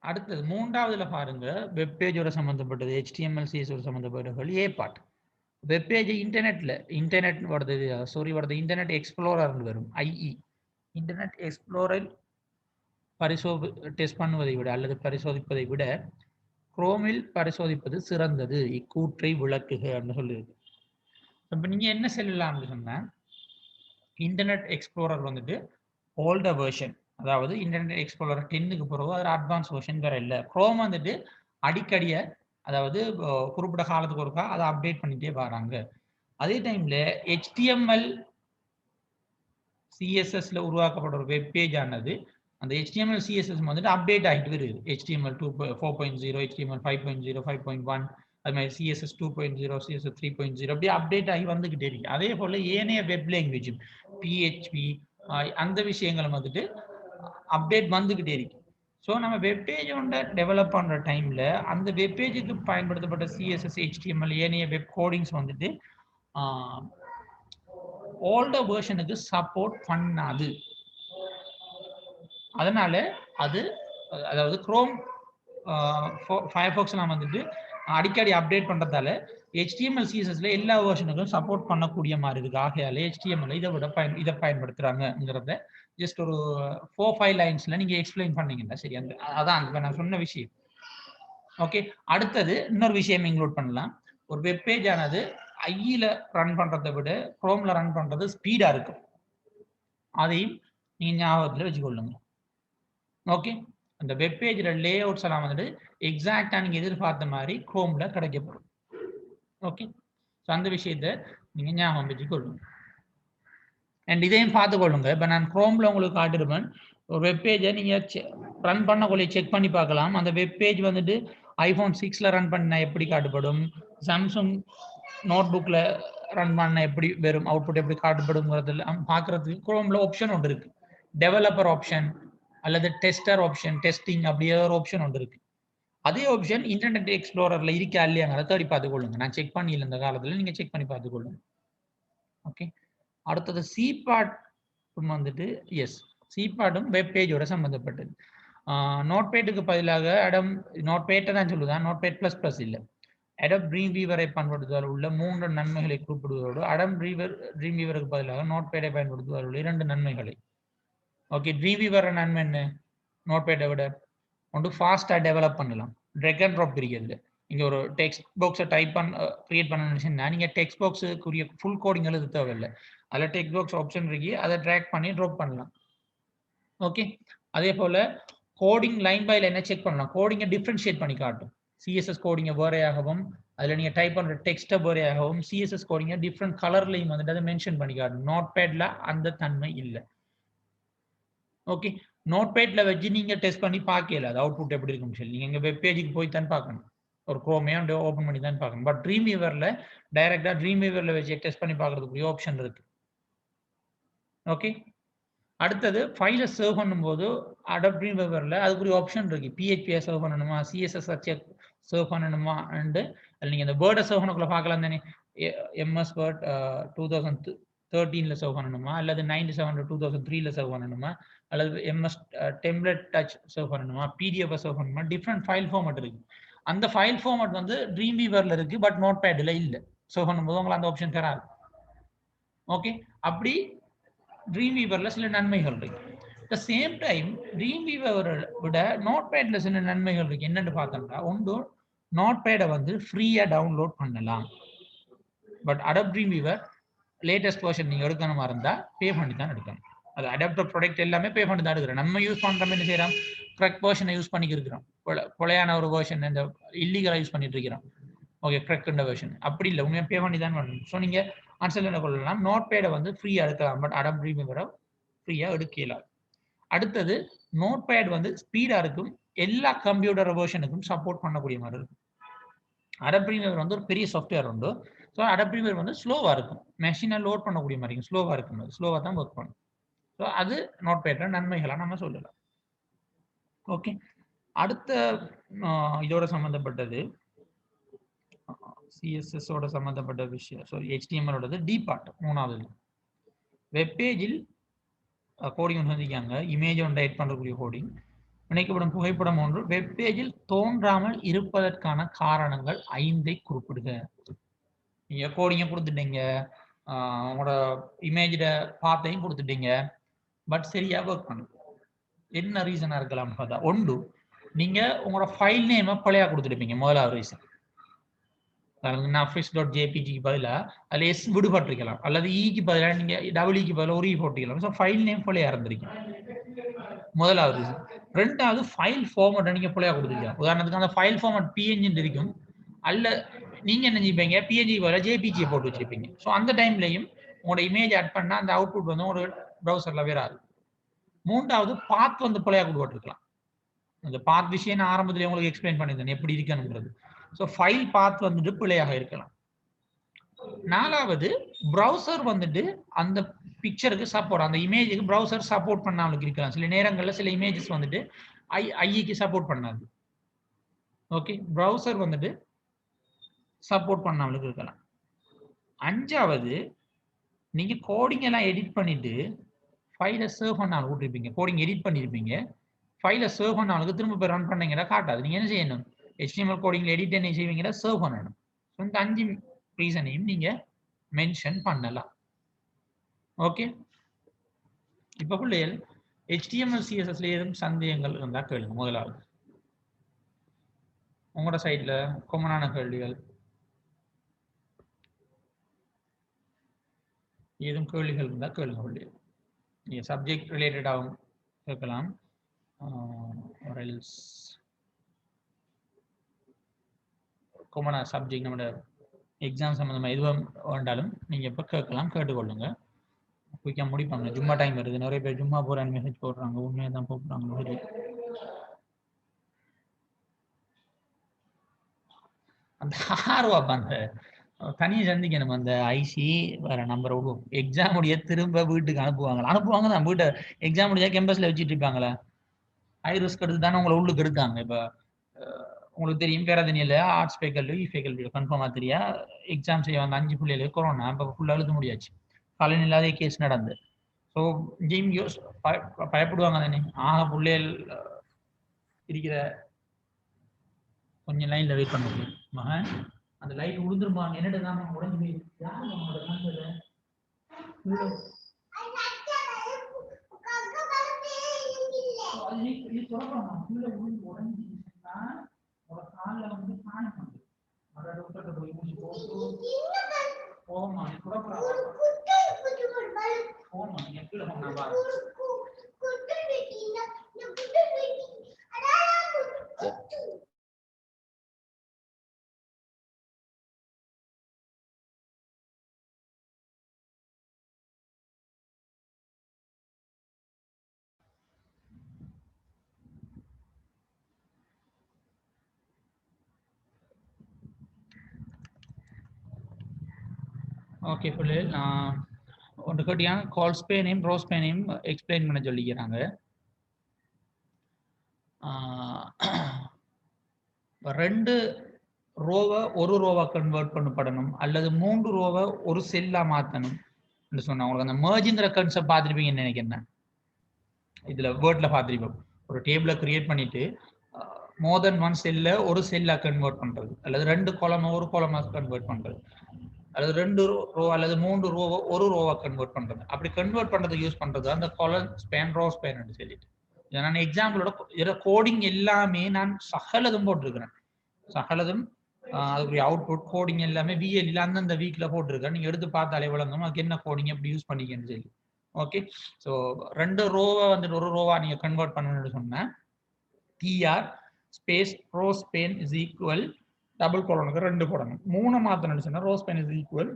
அடுத்தது மூன்றாவதுல பாருங்க, வெப் பேஜோட சம்பந்தப்பட்டது HTML CSS சம்பந்தப்பட்டது ஏ பார்ட். வெப் பேஜ் இன்டர்நெட் வருது, இன்டர்நெட் எக்ஸ்ப்ளோரர் வரும். IE இன்டர்நெட் எக்ஸ்ப்ளோரர் டெஸ்ட் பண்ணுவதை விட அல்லது பரிசோதிப்பதை விட குரோமில் பரிசோதிப்பது சிறந்தது, இக்கூற்றை விளக்குக அப்படின்னு சொல்லியிருக்கு. இப்போ நீங்க என்ன சொல்லலாம்னு சொன்னா, இன்டர்நெட் எக்ஸ்ப்ளோரர் வந்துட்டு ஓல்டர் வெர்ஷன், அதாவது இன்டர்நெட் எக்ஸ்ப்ளோரர் 10க்கு பிறகு அது அட்வான்ஸ் வெர்ஷன் வேற இல்லை. குரோம் வந்துட்டு அடிக்கடிய, அதாவது குறிப்பிட்ட காலத்துக்கு ஒருக்கா அதை அப்டேட் பண்ணிட்டே வராங்க. அதே டைம்ல HTML CSSல உருவாக்கப்பட்ட ஒரு வெப் பேஜ் ஆனது அந்த HTML CSS வந்துட்டு அப்டேட் ஆகிட்டு வருது. HTML 4.0, HTML 5.0, 5.1, அது மாதிரி CSS 2.0, CSS 3.0 அப்படியே அப்டேட் ஆகி வந்துகிட்டே இருக்கு. அதே போல ஏனைய வெப் லாங்குவேஜ் PHP அந்த விஷயங்களும் வந்துட்டு அப்டேட் வந்துகிட்டே இருக்கு. ஸோ நம்ம வெப் பேஜ் ஒன்றை டெவலப் பண்ற டைம்ல அந்த வெப் பேஜுக்கு பயன்படுத்தப்பட்ட CSS HTML ஏனைய வெப் கோடிங்ஸ் வந்துட்டு ஓல்டர் வெர்ஷனுக்கு சப்போர்ட் பண்ணாது. அதனால அது, அதாவது குரோம் ஃபயர்ஃபாக்ஸ் வந்துட்டு அடிக்கடி அப்டேட் பண்றதால HTML CSSல எல்லா வெர்ஷனுக்கும் சப்போர்ட் பண்ணக்கூடிய மாதிரி இருக்கு. ஆகையால HTML இதை பயன்படுத்துறாங்கங்கிறத ஜஸ்ட் ஒரு 4-5 லைன்ஸ்ல நீங்க எக்ஸ்பிளைன் பண்ணீங்கன்னா சரி. அதான் நான் சொன்ன விஷயம். ஓகே, அடுத்தது இன்னொரு விஷயம் இன்க்ளூட் பண்ணலாம். ஒரு வெப் பேஜ் ஆனது ஐல ரன் பண்றதை விட குரோம்ல ரன் பண்றது ஸ்பீடா இருக்கும். அதையும் நீங்க ஞாபகத்துல வச்சுக்கொள்ளுங்க. ஓகே, அந்த வெப் பேஜ்ல லே அவுட்ஸ் எல்லாம் வந்துட்டு எக்ஸாக்டா நீங்க எதிர்பார்த்த மாதிரி குரோம்ல கிடைக்கப்படும். ஓகே, ஸோ அந்த விஷயத்த நீங்க ஞாபகம் வச்சுக்கொள்ளுங்க. அண்ட் இதையும் பார்த்துக்கொள்ளுங்க. இப்போ நான் குரோம்ல உங்களுக்கு காட்டிருப்பேன். ஒரு வெப் பேஜை நீங்க ரன் பண்ணக்குள்ளே செக் பண்ணி பார்க்கலாம். அந்த வெப் பேஜ் வந்துட்டு iPhone 6ல ரன் பண்ண எப்படி காட்டுப்படும், சாம்சங் நோட் புக்ல ரன் பண்ண எப்படி வெறும் அவுட்புட் எப்படி காட்டுப்படுங்கிறதுல பார்க்கறதுக்கு குரோம்ல ஆப்ஷன் ஒன்று இருக்கு. டெவலப்பர் ஆப்ஷன் அல்லது டெஸ்டர் ஆப்ஷன், டெஸ்டிங் அப்படி ஒரு ஆப்ஷன் ஒன்று இருக்கு. அதே ஆப்ஷன் இன்டர்நெட் எக்ஸ்ப்ளோரர்ல இருக்கா இல்லையாங்கிறத தேடி பார்த்துக்கொள்ளுங்க. நான் செக் பண்ணியில் இந்த காலத்துல நீங்க செக் பண்ணி பார்த்துக்கொள்ளுங்க. ஓகே, அடுத்தது சிபாட் வந்துட்டு எஸ், சிபாட்டும் வெப் பேஜோட சம்பந்தப்பட்டது. நோட்பேட்டுக்கு பதிலாக அடம் நோட்பேட்டை தான் சொல்லுதான், நோட்பேட் பிளஸ் பிளஸ் இல்லை. அடப் ட்ரீம் வீவரை பயன்படுத்துவதால் உள்ள 3 நன்மைகளை குறிப்பிடுவதோடு அடம் ட்ரீம் வீவருக்கு பதிலாக நோட்பேட்டை பயன்படுத்துவதால் உள்ள 2 நன்மைகளை. ஓகே, ட்ரீம் வீவர் நன்மை என்ன? நோட்பேட்டை விட ஒன்று ஃபாஸ்டா டெவலப் பண்ணலாம். ட்ராக் அண்ட் ட்ராப் இருக்கிறது. நீங்க ஒரு டெக்ஸ்ட் பாக்ஸை கிரியேட் பண்ண நினைச்சீங்கன்னா நீங்க டெக்ஸ்ட் பாக்ஸுக்குரிய ஃபுல் கோடிங் எழுத தேவையில்லை. அதில் டெக்ஸ்ட் பாக்ஸ் ஆப்ஷன் இருக்கு, அதை ட்ராக் பண்ணி ட்ராப் பண்ணலாம். ஓகே, அதே போல கோடிங் லைன் பை லைனை செக் பண்ணலாம். கோடிங்கை டிஃபரன்ஷியேட் பண்ணி காட்டும். சிஎஸ்எஸ் கோடிங்கை வேறையாகவும் அதில் நீங்கள் டைப் பண்ணுற டெக்ஸ்ட்டை வேறையாகவும் சிஎஸ்எஸ் கோடிங்கை டிஃப்ரெண்ட் கலர்லையும் வந்துட்டு அதை மென்ஷன் பண்ணி காட்டும். நோட் பேட்ல அந்த தன்மை இல்லை. ஓகே, நோட் பேட்ல வச்சு நீங்க டெஸ்ட் பண்ணி பார்க்கல அது அவுட்புட் எப்படி இருக்குன்னு சொல்லி. நீங்க வெப் பேஜுக்கு போய் தான் பார்க்கணும், ஒரு குரோமே ஓப்பன் பண்ணி தான் பார்க்கணும். பட் ட்ரீம் வீவர்ல டைரக்டா ட்ரீம் வீவர்ல வச்சு டெஸ்ட் பண்ணி பார்க்கறதுக்கு ஆப்ஷன் இருக்கு. ஓகே, அடுத்தது ஃபைலை சர்வ் பண்ணும்போது அடப் ட்ரீம் வீவர்ல அதுக்குரிய ஆப்ஷன் இருக்கு. PHP சர்வ் பண்ணணுமா, CSS சர்வ் பண்ணணுமா, அண்ட் நீங்க இந்த வேர்டை சர்வ் பண்ணக்குள்ள பார்க்கலாம் தானே. MS Word 2013ல சர்வ் பண்ணணுமா, அல்லது 97 2003ல சர்வ் பண்ணணுமா, அல்லது MS டெம்ப்ளேட் டச் சர்வ் பண்ணணுமா, PDF சர்வ் பண்ணணுமா, டிஃப்ரெண்ட் ஃபைல் ஃபார்மட் இருக்கு. அந்த ஃபைல் ஃபார்மட் வந்து ட்ரீம் வீவர்ல இருக்கு, பட் நோட் பேட்ல இல்ல. சர்வ் பண்ணும்போது உங்களுக்கு அந்த ஆப்ஷன் தராது. ஓகே, அப்படி ட்ரீம் வீவர்ல சில நன்மைகள் இருக்கு. த சேம் டைம் ட்ரீம் வீவரை விட நோட் பேட்ல சில நன்மைகள் இருக்கு. என்னன்னு பார்த்தோம்னா, ஒன்று நோட் பேடை வந்து ஃப்ரீயா டவுன்லோட் பண்ணலாம். But ada dream viewer latest version நீங்க எடுக்கணுமா இருந்தா பே பண்ணி தான் எடுக்கணும். அது அடாப்டர் ப்ராடக்ட் எல்லாமே பே பண்ணி தான் எடுக்கிறோம். நம்ம யூஸ் பண்றோம் என்ன செய்யறோம், க்ரக் வெர்ஷனை யூஸ் பண்ணி இருக்கிறோம். கொலையான ஒரு வெர்ஷன் இந்த இல்லீகலா யூஸ் பண்ணிட்டு இருக்கிறோம். ஓகே, க்ரக்ன்ற வெர்ஷன் அப்படி இல்லை, உண்மையாக பே பண்ணி தான் பண்ணணும். ஸோ நீங்க ஆன்சர் என்ன கொள்ளலாம், நோட் பேடை வந்து ஃப்ரீயா எடுக்கலாம், பட் அடப் ட்ரீம் வீவரை ஃப்ரீயா எடுக்கலாம். அடுத்தது நோட் பேட் வந்து ஸ்பீடா இருக்கும், எல்லா கம்ப்யூட்டர் வெர்ஷனுக்கும் சப்போர்ட் பண்ணக்கூடிய மாதிரி இருக்கும். அடப் ப்ரீமியர் வந்து ஒரு பெரிய சாஃப்ட்வேர் உண்டு. ஸோ அடப் ப்ரீமியர் வந்து ஸ்லோவா இருக்கும், மெஷினை லோட் பண்ணக்கூடிய மாதிரி இருக்கும், ஸ்லோவா இருக்கும், ஸ்லோவா தான் ஒர்க் பண்ணும். ஸோ அது நோட் பேட்ல நன்மைகளா நம்ம சொல்லலாம். ஓகே, அடுத்த இதோட சம்பந்தப்பட்டது CSS ஓட சம்பந்தப்பட்ட விஷயம். ஸோ HTML ஓடது டி பார்ட், மூணாவது. வெப் பேஜில் கோடிங் ஒன்று செஞ்சிருக்காங்க, இமேஜ் ஒன்று எடிட் பண்ணக்கூடிய கோடிங். இணைக்கப்படும் புகைப்படம் ஒன்று வெப் பேஜில் தோன்றாமல் இருப்பதற்கான காரணங்கள் 5ஐ குறிப்பிடுக. நீங்க கோடிங்க கொடுத்துட்டீங்க, உங்களோட இமேஜோட பார்த்தையும் கொடுத்துட்டீங்க, பட் சரியா ஒர்க் பண்ணும். என்ன ரீசனா இருக்கலாம் பார்த்தா, ஒன்று நீங்க உங்களோட ஃபைல் நேமை பிழையா கொடுத்துருப்பீங்க. முதலாவது ரீசன், நான் fish.jpg பதிலாக அதில் எஸ் விடுபட்டிருக்கலாம், அல்லது ஈக்கு பதிலாக நீங்க டபிள்யூக்கு பதிலாக ஒரு போட்டிக்கலாம். ஸோ ஃபைல் நேம் பிழையா இருந்திருக்கும், முதலாவது ரீசன். ரெண்டாவது ஃபைல் ஃபார்மேட்டை நீங்க பிழையா கொடுத்துருக்கலாம். உதாரணத்துக்கு அந்த ஃபைல் ஃபார்மேட் PNG இருக்கும், அல்ல நீங்க என்ன செய்வீங்க, PNG பதிலாக JPG போட்டு வச்சிருப்பீங்க. ஸோ அந்த டைம்லையும் உங்களோட இமேஜ் ஆட் பண்ணா அந்த அவுட்புட் வந்து ஒரு ப்ரௌசர்ல வராது. மூன்றாவது பாத் வந்து பிழையா கொடுத்துருக்கலாம். அந்த பாத் விஷயம் நான் ஆரம்பத்தில் உங்களுக்கு எக்ஸ்பிளைன் பண்ணியிருந்தேன் எப்படி இருக்கணுங்கிறது. ஸோ ஃபைல் பாத் வந்துட்டு பிழையாக இருக்கலாம். நாலாவது ப்ரௌசர் வந்துட்டு அந்த பிக்சருக்கு சப்போர்ட், அந்த இமேஜுக்கு ப்ரௌசர் சப்போர்ட் பண்ணாமலுக்கு இருக்கலாம். சில நேரங்களில் சில இமேஜஸ் வந்துட்டு ஐக்கு சப்போர்ட் பண்ணாது. ஓகே, ப்ரௌசர் வந்துட்டு சப்போர்ட் பண்ணாமலுக்கு இருக்கலாம். அஞ்சாவது நீங்க கோடிங் எல்லாம் எடிட் பண்ணிட்டு ஃபைலை சர்வ் பண்ணாலும் விட்டுருப்பீங்க, கோடிங் எடிட் பண்ணியிருப்பீங்க, ஃபைலை சர்வ் பண்ணாலும் திரும்ப போய் ரன் பண்ணீங்கன்னா காட்டாது. நீங்க என்ன செய்யணும், HTML கோடிங்ல எடிட் என்ன செய்வீங்கன்னா சர்வ் பண்ணணும். இந்த 5 ரீசனையும் நீங்க மென்ஷன் பண்ணலாம். ஓகே, இப்ப பிள்ளைகள் HTML CSSல ஏதும் சந்தேகங்கள் இருந்தா கேளுங்க. முதலாவது உங்களோட சைட்ல காமனான கேள்விகள் ஏதும் கேள்விகள் இருந்தா கேளுங்க பிள்ளைகள். நீங்க சப்ஜெக்ட் ரிலேட்டடாகவும் கேட்கலாம். காமனா சப்ஜெக்ட் நம்மளோட எக்ஸாம் சம்பந்தமா எதுவும் வேண்டாலும் நீங்க இப்ப கேட்கலாம், கேட்டுக்கொள்ளுங்க. குயிக்கா முடிப்பாங்க. ஜும்மா டைம் வருது, நிறைய பேர் ஜும்மா போறான்னு மெசேஜ் போடுறாங்க. உண்மையை தான் போடுறாங்க. அந்த ஆர்வம் அந்த தனியை சந்திக்கணும். அந்த ஐசி வேற நம்பரை விடுவோம். எக்ஸாம் முடிய திரும்ப வீட்டுக்கு அனுப்புவாங்க தான். வீட்டை எக்ஸாம் முடிஞ்சா கேம்பஸ்ல வச்சுட்டு இருப்பாங்களா? ஹை ரிஸ்க் எடுத்து தானே உங்களை உள்ளுக்கு எடுத்தாங்க. இப்ப உங்களுக்கு தெரியும், பேராதனியில ஆர்ட்ஸ் ஃபேக்கல்டி ஃபேக்கல்டி கன்ஃபார்மா தெரியா எக்ஸாம் செய்ய வந்த 5 பிள்ளைகளுக்கு கொரோனா. இப்போ ஃபுல்லாக எழுத முடியாச்சு. பலன் இல்லாத கேஸ் நடந்து. ஸோ ஜெயிம் யோஸ் பயப்படுவாங்க தானே. பிள்ளைகள் இருக்கிற கொஞ்சம் லைன்ல வெயிட் பண்ண முடியும். மகன் அந்த லைட் உளுந்துருப்பாங்க. என்னட்டு தான் உடஞ்சு போயிருக்கு. காலில் வந்து காயம் வந்து டாக்டர்கிட்ட போய் ஊசி போட்டு போமா போமா நீங்க கீழே போனா ஓகே புள்ளி. நான் ஒன்று கேட்டியா கால் ஸ்பேனையும் ப்ரோ ஸ்பேனையும் எக்ஸ்பிளைன் பண்ண சொல்லிக்கிறாங்க. ரெண்டு ரோவை ஒரு ரோவா கன்வெர்ட் பண்ணப்படணும் அல்லது 3 ரோவை ஒரு செல்லா மாற்றணும் சொன்னா உங்களுக்கு அந்த மர்ஜிங்கிற கான்செப்ட் பார்த்துருப்பீங்கன்னு நினைக்கிறேன். இதுல வேர்ட்ல பார்த்துருப்போம். ஒரு டேபிளை கிரியேட் பண்ணிட்டு மோர் தென் ஒன் செல்ல ஒரு செல்லா கன்வெர்ட் பண்றது, அல்லது 2 காலமா ஒரு காலமா கன்வெர்ட் பண்றது, அல்லது 2 ரோ அல்லது 3 ரோவை ஒரு ரோவா கன்வெர்ட் பண்றது. அப்படி கன்வெர்ட் பண்றதுக்கு யூஸ் பண்றது அந்த காலம் ஸ்பேன் ரோ ஸ்பேன் சொல்லிட்டு. நான் எக்ஸாம்பிளோட இதில் கோடிங் எல்லாமே நான் சகலதும் போட்டிருக்கிறேன். சகலதும் அதுக்குரிய அவுட்புட் கோடிங் எல்லாமே VL அந்தந்த வீக்ல போட்டிருக்கேன். நீங்க எடுத்து பார்த்தாலே விளங்கும் அதுக்கு என்ன கோடிங் எப்படி யூஸ் பண்ணிக்கன்னு சொல்லி. ஓகே, ஸோ 2 ரோவை வந்துட்டு ஒரு ரோவா நீங்க கன்வெர்ட் பண்ணணும்னு சொன்னா TR space row span is equal double கோலனுக்கு 2 போடணும். 3 மாத்தணும்னு சொன்னா ரோ ஸ்பேன் இஸ் ஈக்குவல்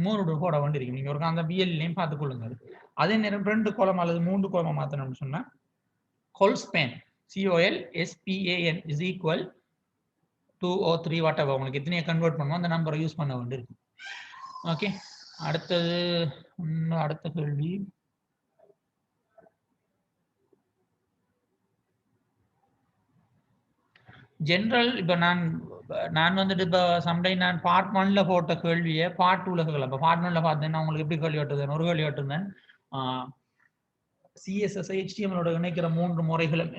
3 போட வேண்டியிருக்கும். நீங்க ஒரு அந்த VL பார்த்துக்கொள்ளுங்க. அதே நேரம் 2 கோலம் அல்லது 3 கோலமா மாத்தணும்னு சொன்னா colspan COLSPAN is equal 2 or 3 whatever உங்களுக்கு எத்தனையை கன்வெர்ட் பண்ணுவோம் அந்த நம்பரை யூஸ் பண்ண வேண்டியிருக்கும். ஓகே, அடுத்தது அடுத்த கேள்வி. ஜென்ரல் இப்போ நான் வந்துட்டு இப்போ சம்டைம் நான் பார்ட் 1ல போட்ட கேள்வியை பார்ட் 2ல கேட்கலாம். இப்போ பார்ட் 1ல பார்த்தேன்னா உங்களுக்கு எப்படி கேள்வி கேட்டிருந்தேன்? ஒரு கேள்வி கேட்டிருந்தேன், CSS HTML இணைக்கிற 3 முறைகளும்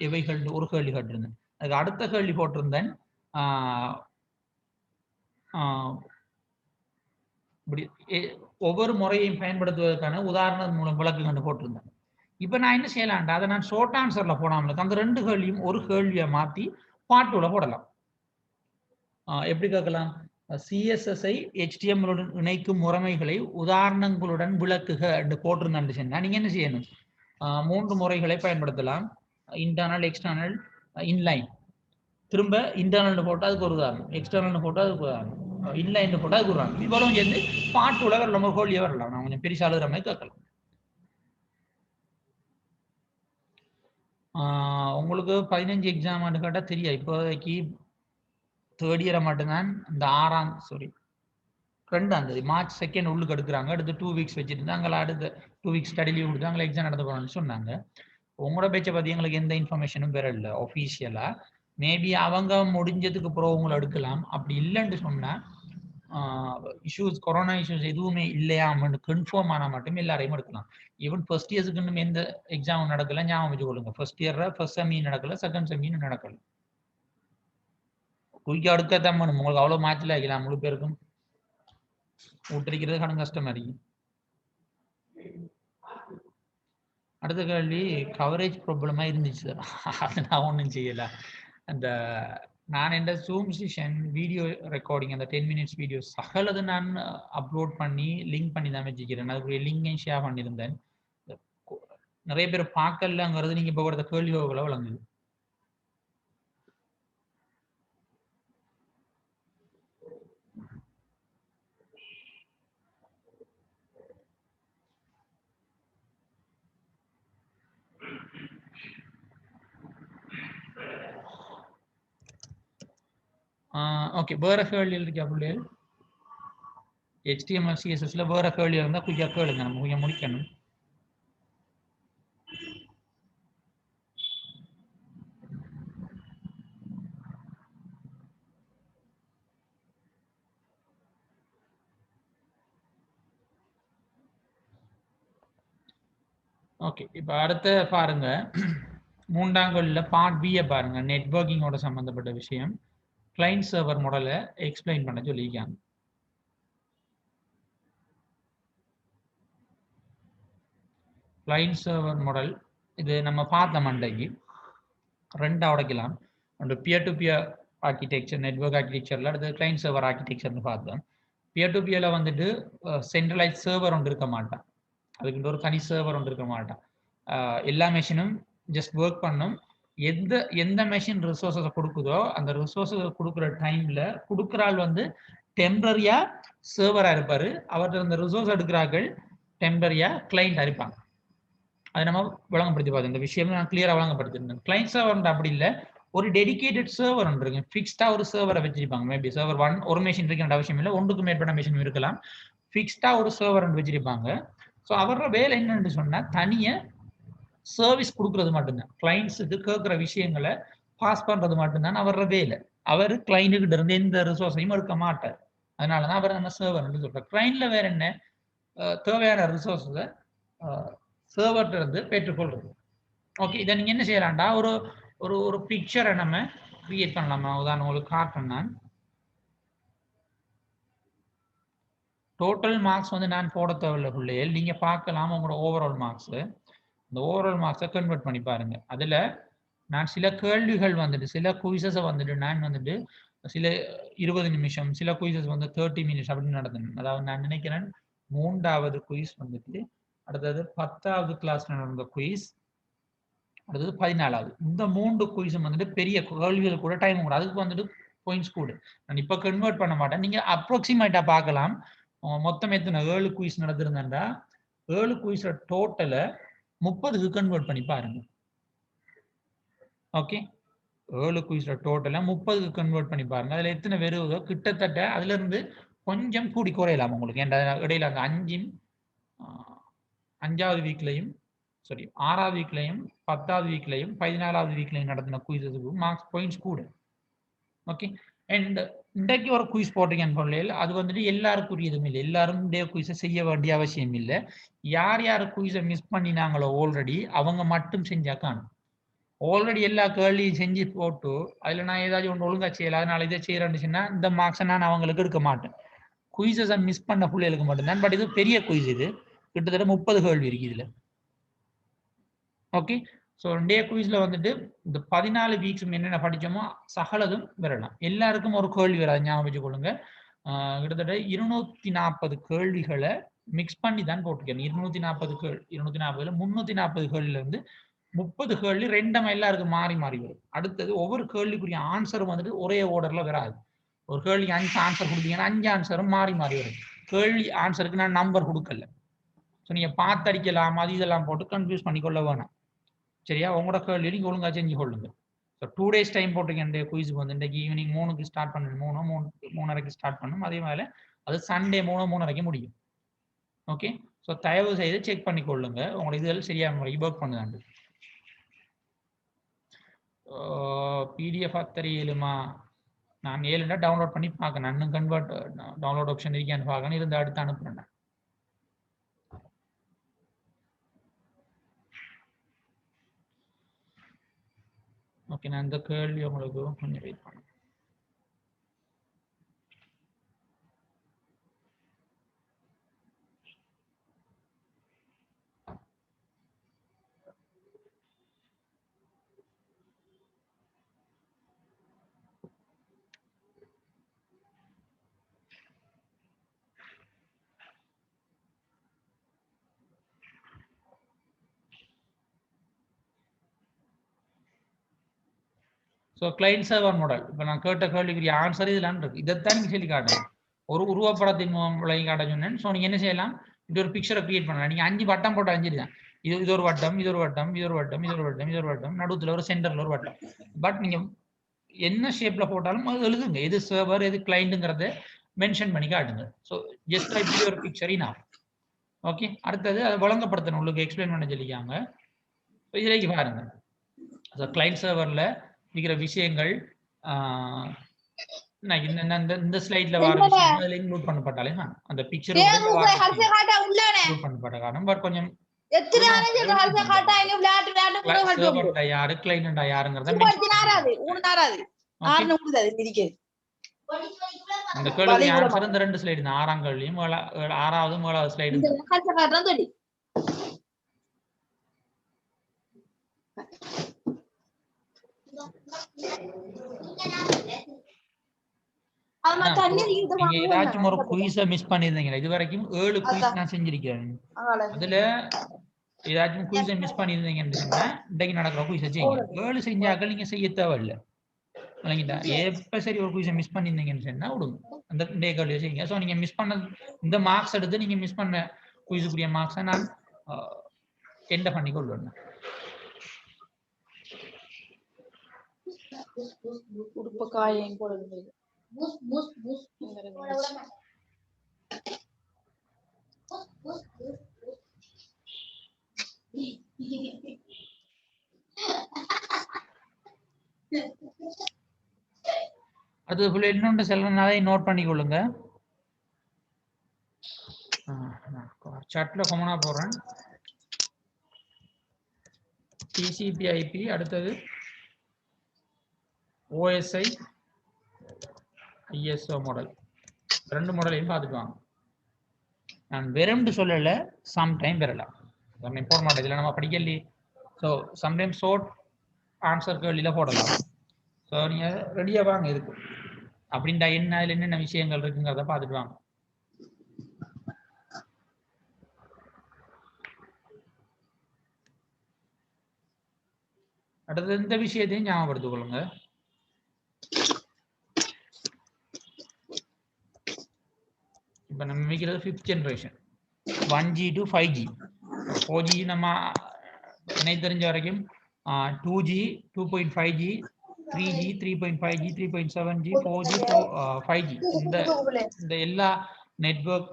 எவைகள் ஒரு கேள்வி கேட்டிருந்தேன். அதுக்கு அடுத்த கேள்வி போட்டிருந்தேன், ஒவ்வொரு முறையையும் பயன்படுத்துவதற்கான உதாரணம் மூலம் விளக்கு கண்டு போட்டிருந்தேன். இப்ப நான் என்ன செய்யலாம்டா, அதை நான் ஷார்ட் ஆன்சர்ல போடாமல் அந்த 2 கேள்வியும் ஒரு கேள்வியை மாத்தி பார்ட் 2ல போடலாம். எப்படி கேட்கலாம்? CSS HTML இணைக்கும் முறைமைகளை உதாரணங்களுடன் விளக்குக என்று போட்டிருந்தான்னு சொன்னா நீங்க என்ன செய்யணும்? 3 முறைகளை பயன்படுத்தலாம். Internal, external, inline. திரும்ப இன்டர்னல் போட்டா அதுக்கு ஒரு உதாரணம், எக்ஸ்டர்னல் போட்டா அதுக்கு உதாரணம், இன்லைன் போட்டா அதுக்கு உதாரணம். இவ்வளவு சேர்ந்து பார்ட் 2ல வரலாம், ஒரு கேள்வியே வரலாம். நான் கொஞ்சம் பெரிய சாலுகிற மாதிரி கேட்கலாம். உங்களுக்கு 15 எக்ஸாம் கேட்டா தெரியாது. இப்போதைக்கு தேர்ட் இயரை மட்டும்தான் இந்த 2ஆம் தேதி மார்ச் 2 உள்ளுக்கு எடுக்கிறாங்க. அடுத்து 2 வீக்ஸ் வச்சுட்டு அங்கே அடுத்த 2 வீக்ஸ் ஸ்டடி லீவ் கொடுத்து அங்கே எக்ஸாம் நடத்த போறோம்னு சொன்னாங்க. உங்களோட பேச்சை பற்றி எங்களுக்கு எந்த இன்ஃபர்மேஷனும் பெறல ஒஃபீஷியலா. மேபி அவங்க முடிஞ்சதுக்கு அப்புறம் உங்களை எடுக்கலாம். அப்படி இல்லைன்னு சொன்னா இஷ்யூஸ், கொரோனா இஷ்யூஸ் எதுவுமே இல்லையாமன்னு கன்ஃபார்ம் ஆனால் மட்டும் எல்லாரையும் எடுக்கலாம். ஈவன் ஃபர்ஸ்ட் இயர்ஸுக்கு இன்னும் எந்த எக்ஸாமும் நடக்கல, ஞாபகம் வச்சுக்கொள்ளுங்க. ஃபர்ஸ்ட் இயர்ல ஃபர்ஸ்ட் செமி நடக்கல, செகண்ட் செமின்னு நடக்கல. குயிக்கா அடுக்கத்தான் பண்ணும் உங்களுக்கு அவ்வளவு மாற்றல வைக்கலாம் முழு பேருக்கும் ஊட்டடிக்கிறது கடும் கஷ்டமா இருக்கு. அடுத்த கேள்வி கவரேஜ் ப்ராப்ளமா இருந்துச்சு அது நான் ஒன்றும் செய்யல. அந்த நான் இந்த ஜூம் செஷன் வீடியோ ரெக்கார்டிங் அந்த 10 மினிட்ஸ் வீடியோ சகலது நான் அப்லோட் பண்ணி லிங்க் பண்ணி தான் வச்சுக்கிறேன். அதுக்குரிய லிங்கையும் ஷேர் பண்ணியிருந்தேன். நிறைய பேர் பார்க்கலங்கிறது நீங்க இப்போ கொடுத்த கேள்வி வகைகளை வழங்குது. ஓகே வேற கேள்வி இருக்கா பிள்ளைகள்? HTML CSSல வேற கேள்வி இருந்தா குயிக்கா கேளுங்க, நம்ம கொஞ்சம் முடிக்கணும். ஓகே இப்போ அடுத்த பாருங்க, மூன்றாம் கேள்வியில பார்ட் B பாருங்க, நெட்வொர்க்கிங்கோட சம்பந்தப்பட்ட விஷயம். கிளைண்ட் சர்வர் மாடலை எக்ஸ்பிளைன் பண்ண சொல்லியிருக்காங்க. கிளைண்ட் சர்வர் மாடல் இது நம்ம பார்த்த மண்டைக்கு ரெண்டா உடைக்கலாம். ஒன்று peer to peer architecture, network ஆர்கிடெக்சர்ல அடுத்து கிளைண்ட் சர்வர் ஆர்கிடெக்சர்னு பார்த்தோம். பியர் டு பியர்ல வந்துட்டு சென்ட்ரலைஸ் சர்வர் ஒன்று இருக்க மாட்டான், அதுக்கு ஒரு தனி சர்வர் ஒன்று இருக்க மாட்டான். எல்லா மெஷினும் ஜஸ்ட் ஒர்க் பண்ணும். எந்த மெஷின் ரிசோர்ஸஸை கொடுக்குதோ அந்த ரிசோர்ஸை கொடுக்குற டைம்ல கொடுக்குற ஆள் வந்து டெம்பரரியா சர்வரா இருப்பாரு, அவர்கிட்ட இந்த ரிசோர்ஸ் எடுக்கிறார்கள் டெம்பரரியா கிளைண்டா இருப்பாங்க. அதை நம்ம வழங்கப்படுத்தி பார்த்தோம். இந்த விஷயம் நான் கிளியரா வழங்கப்படுத்திருந்தேன். கிளைண்ட் சர்வர் அப்படி இல்லை, ஒரு டெடிகேட்டட் சர்வர் ஒன்று இருக்கு, ஃபிக்ஸ்டா ஒரு சர்வரை வச்சிருப்பாங்க. மேபி சர்வர் ஒரு மெஷின் இருக்கின்ற அவசியம் இல்லை, ஒன்றுக்கு மேற்பட்ட மெஷின் இருக்கலாம். ஃபிக்ஸ்டா ஒரு சர்வர் வச்சிருப்பாங்க. ஸோ அவரோட வேலை என்னன்னு சொன்னா தனிய சர்வீஸ் கொடுக்கறது மட்டும்தான், கிளைண்ட்ஸுக்கு கேட்குற விஷயங்களை பாஸ் பண்றது மட்டும்தான் அவரோட வேலை. அவர் கிளைண்ட்டுக்கிட்ட இருந்து எந்த ரிசோர்ஸையும் எடுக்க மாட்டார். அதனாலதான் அவர் நம்ம சர்வர் சொல்றோம். கிளைண்ட்ல வேற என்ன, தேவையான ரிசோர்ஸை சர்வர்கிட்ட இருந்து பெற்றுக்கொள்றது. ஓகே, இதை நீங்க என்ன செய்யலாம்டா, ஒரு ஒரு ஒரு பிக்சரை நம்ம கிரியேட் பண்ணலாமா? உதாரணம் உங்களுக்கு காட்டுறேன். நான் டோட்டல் மார்க்ஸ் வந்து நான் போட தேவையில்லை பிள்ளைகள், நீங்க பார்க்கலாம் உங்களோட ஓவரால் மார்க்ஸ். இந்த ஓவரால் மார்க்ஸை கன்வெர்ட் பண்ணி பாருங்க. அதுல நான் சில கேள்விகள் வந்துட்டு சில குயிசஸை வந்துட்டு நான் வந்துட்டு சில 20 நிமிஷம், சில குயிசஸ் வந்து 30 மினிட்ஸ் அப்படின்னு நடந்தேன். அதாவது நான் நினைக்கிறேன் 3வது குயிஸ் வந்துட்டு, அடுத்தது 10வது கிளாஸ்ல நடந்த குயிஸ், அடுத்தது 14வது. இந்த 3 குயிஸும் வந்துட்டு பெரிய கேள்விகள் கூட டைம் கூட, அதுக்கு வந்துட்டு பாயிண்ட்ஸ் கூட. நான் இப்போ கன்வெர்ட் பண்ண மாட்டேன், நீங்க அப்ராக்சிமேட்டா பார்க்கலாம். மொத்தம் எத்தனை 7 குயிஸ் நடந்திருந்தா 7 குயிஸ டோட்டலை 30க்கு கன்வெர்ட் பண்ணி பாருங்க. ஓகே, 7 குயிஸ்ல டோட்டலா 30க்கு கன்வெர்ட் பண்ணி பாருங்க. அதுல எத்தனை வருதோ கிட்டத்தட்ட அதுல இருந்து கொஞ்சம் கூடி குறையலாம் உங்களுக்கு. ஏன்டா இடையில அந்த 5வது வீக்லையும் சாரி 6வது வீக்லையும் 10வது வீக்லையும் 14வது வீக்லையும் நடத்தின குயிஸுக்கு மார்க்ஸ் பாயிண்ட்ஸ் கூட. ஓகே, அண்ட் இன்றைக்கு ஒரு குயிஸ் போட்டீங்கன்னு சொல்லல, அது வந்துட்டு எல்லாருக்குரியதும் இல்லை, எல்லாரும் டே குயிஸை செய்ய வேண்டிய அவசியம் இல்லை. யார் யார் குயிஸை மிஸ் பண்ணினாங்களோ ஆல்ரெடி அவங்க மட்டும் செஞ்சா காணும். ஆல்ரெடி எல்லா கேள்வியும் செஞ்சு போட்டு அதில் நான் ஏதாச்சும் ஒன்று ஒழுங்கா செய்யல அதனால இதை செய்யறேன்னு சொன்னா இந்த மார்க்ஸை நான் அவங்களுக்கு எடுக்க மாட்டேன். குயிஸை மிஸ் பண்ண பிள்ளைகளுக்கு மட்டும்தான். பட் இது பெரிய குயிஸ், இது கிட்டத்தட்ட 30 கேள்வி இருக்கு இதுல. ஓகே, ஸோ டே குயிஸ்ல வந்துட்டு இந்த 14 வீக்ஸ் என்னென்ன படிச்சோமோ சகலதும் வரலாம். எல்லாருக்கும் ஒரு கேள்வி வராது, ஞாபகம் வச்சுக்கொள்ளுங்க. கிட்டத்தட்ட 240 கேள்விகளை மிக்ஸ் பண்ணி தான் போட்டுக்கேன். 240 240 340 கேள்வியில இருந்து 30 கேள்வி ரெண்டமா எல்லாருக்கும் மாறி மாறி வரும். அடுத்தது ஒவ்வொரு கேள்விக்குரிய ஆன்சரும் வந்துட்டு ஒரே ஓர்டர்ல வராது. ஒரு கேள்விக்கு 5 ஆன்சர் கொடுத்தீங்கன்னா 5 ஆன்சரும் மாறி மாறி வரும். கேள்வி ஆன்சருக்கு நான் நம்பர் கொடுக்கல. ஸோ நீங்க பார்த்தடிக்கலாம், அது இதெல்லாம் போட்டு கன்ஃபியூஸ் பண்ணிக்கொள்ள வேணாம். சரியா, உங்களோட கேள்வி நீங்க ஒழுங்கா செஞ்சு கொள்ளுங்க. ஸோ 2 days டைம் போட்டிருக்கேன் குயிஸுக்கு வந்து. இன்றைக்கு ஈவினிங் 3க்கு ஸ்டார்ட் பண்ணணும், 3:30க்கு ஸ்டார்ட் பண்ணணும். அதே மாதிரி அது சண்டே 3:30க்கு முடியும். ஓகே, ஸோ தயவு செய்து செக் பண்ணி கொள்ளுங்க உங்களோட இதெல்லாம் சரியான முறைக்கு ஒர்க் பண்ணுதாண்டு. பிடிஎஃப் தெரியலுமா? நான் 7 டவுன்லோட் பண்ணி பார்க்கணும், இன்னும் கன்வெர்ட் டவுன்லோட் ஆப்ஷன் இருக்கான்னு பார்க்கணும், இருந்து அடுத்து அனுப்புறேன். ஓகே, நான் இந்த கேள்வி உங்களுக்கு கொஞ்சம் வெயிட் பண்ணேன். ஸோ கிளைண்ட் சர்வர் மாடல் இப்போ நான் கேட்ட கேள்விக்குரிய ஆன்சர் இதெல்லாம் இருக்கு. இதைத்தான் நீங்கள் சொல்லி காட்டணும். ஒரு உருவப்படத்தின் விளங்கி காட்ட சொன்னேன். ஸோ நீங்கள் என்ன செய்யலாம், இது ஒரு பிக்சரை கிரியேட் பண்ணலாம். நீங்கள் 5 வட்டம் போட்டு 5 தான். இது ஒரு வட்டம், இது ஒரு வட்டம், இது ஒரு வட்டம், இது ஒரு வட்டம், இது ஒரு வட்டம், நடுவில் ஒரு சென்டர்ல ஒரு வட்டம். பட் நீங்கள் என்ன ஷேப்ல போட்டாலும் அது எழுதுங்க. எது சர்வர் எது கிளைண்ட்டுங்கிறத மென்ஷன் பண்ணி காட்டுங்க. ஸோ ஜஸ்ட் லைக் ஒரு பிக்சர் இனா. ஓகே, அடுத்தது அதை வழங்கப்படுத்தணும், உங்களுக்கு எக்ஸ்பிளைன் பண்ண சொல்லிக்காங்க. இதுலேக்கு பாருங்க, கிளைண்ட் சர்வர்ல இருக்கிற விஷயங்கள் இந்த ஸ்லைட்ல வர விஷயம் அதுல இன்க்ளூட் பண்ணப்பட்டாலே அந்த பிக்சர் இன்க்ளூட் பண்ணப்பட்ட காரணம். பட் கொஞ்சம் சர்வர்டா யாரு கிளைண்டா யாருங்கறத அந்த கேள்வி ஆன்சர் இந்த 2 ஸ்லைடு, இந்த 6ஆம் கேள்வியும் 6வது 7வது ஸ்லைடு. ஏதாச்சும் ஒரு குயிஸை மிஸ் பண்ணிருந்தீங்களா? இது வரைக்கும் 7 குயிஸ் நான் செஞ்சிருக்கேன். அதுல ஏதாச்சும் குயிஸை மிஸ் பண்ணிருந்தீங்கன்னு சொன்னா இன்னைக்கு நடக்கிற குயிஸை செய்யுங்க. 7 செஞ்சாக்கள் நீங்க செய்ய தேவையில்லை. எப்ப சரி ஒரு குயிஸை மிஸ் பண்ணிருந்தீங்கன்னு சொன்னா விடுங்க, அந்த டே கேள்வியை செய்யுங்க. ஸோ நீங்க மிஸ் பண்ண இந்த மார்க்ஸ் எடுத்து நீங்க மிஸ் பண்ண குயிஸுக்குரிய மார்க்ஸை நான் என்ன பண்ணி கொள்வேன். அது இன்னொன்று செல்றனாலே நோட் பண்ணிக்கொள்ளுங்க. சாட்ல காமனா போடுறேன். TCP/IP, அடுத்தது OSI ISO மாடல், 2 மாடலையும் பார்த்துட்டு வாங்க. நான் வெறும்னு சொல்லல, சம்டைம் வரலாம். நம்ம இம்பார்ட் இதில் நம்ம படிக்கலையே. ஸோ சம்டைம் ஷார்ட் ஆன்சர் கேள்வியில் போடலாம். ஸோ நீங்கள் ரெடியாக வாங்க இருக்கு அப்படின்டா என்ன அதில் என்னென்ன விஷயங்கள் இருக்குங்கிறத பார்த்துட்டு வாங்க. அடுத்தது இந்த விஷயத்தையும் ஞாபகப்படுத்திக் கொள்ளுங்க. இப்போ நம்ம வைக்கிறது 5th generation 1G to 5G. 4G நம்ம எனக்கு தெரிஞ்ச வரைக்கும் 2G 2.5G 3G 3.5G 3.7G 4G 5G இந்த எல்லா நெட்வொர்க்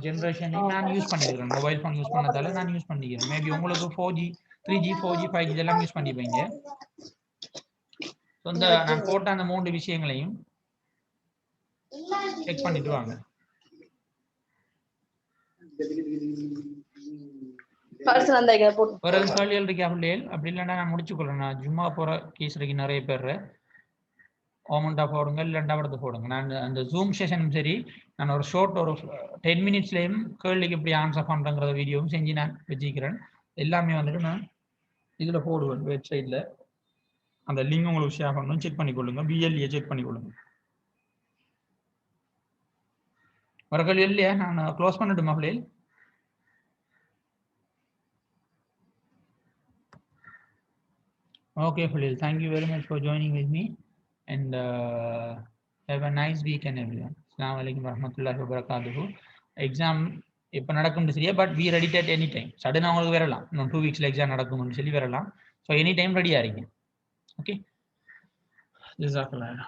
ஜெனரேஷனையும் நான் யூஸ் பண்ணிக்கிறேன். மொபைல் ஃபோன் யூஸ் பண்ணதால நான் யூஸ் பண்ணிக்கிறேன். மேபி உங்களுக்கு 4G 3G 4G 5G இதெல்லாம் யூஸ் பண்ணிப்பீங்க. இந்த நான் போட்ட அந்த 3 விஷயங்களையும் செக் பண்ணிட்டு வாங்க. ஒரு கேள்விகள் இருக்கு அப்படி இல்லைன்னா நான் முடிச்சுக்கொள்றேன். நான் ஜும்மா போற கேஸ் இருக்கு நிறைய பேர். ஓமெண்டா போடுங்க, இல்லைண்டா படத்தை போடுங்க. நான் அந்த ஜூம் செஷனும் சரி, நான் ஒரு ஷார்ட் ஒரு 10 மினிட்ஸ்லேயும் கேள்விக்கு எப்படி ஆன்சர் பண்ணுறங்கிற வீடியோவும் செஞ்சு நான் வச்சுக்கிறேன். எல்லாமே வந்துட்டு நான் இதில் போடுவேன் வெப்சைட்டில். அந்த லிங்க் உங்களுக்கு ஷேர் பண்ணணும், செக் பண்ணிக்கொள்ளுங்க. BLE செக் பண்ணிக்கொள்ளுங்க. வர கேள்வி இல்லையா? நான் க்ளோஸ் பண்ணட்டுமா பிள்ளைகள்? Okay, Khalil, thank you very much for joining with me, and have a nice weekend, everyone. Assalamu alaikum warahmatullahi wabarakatuh. Exam இப்ப நடக்கும்னு சரியா, but we ready at any time. சடனா உங்களுக்கு வரலாம், இன்னும் 2 weeksல எக்ஸாம் நடக்கும்னு சொல்லி வரலாம். ஸோ எனி டைம் ரெடியா இருங்க. ஓகே, ஜஸாக்கல்லாஹ்.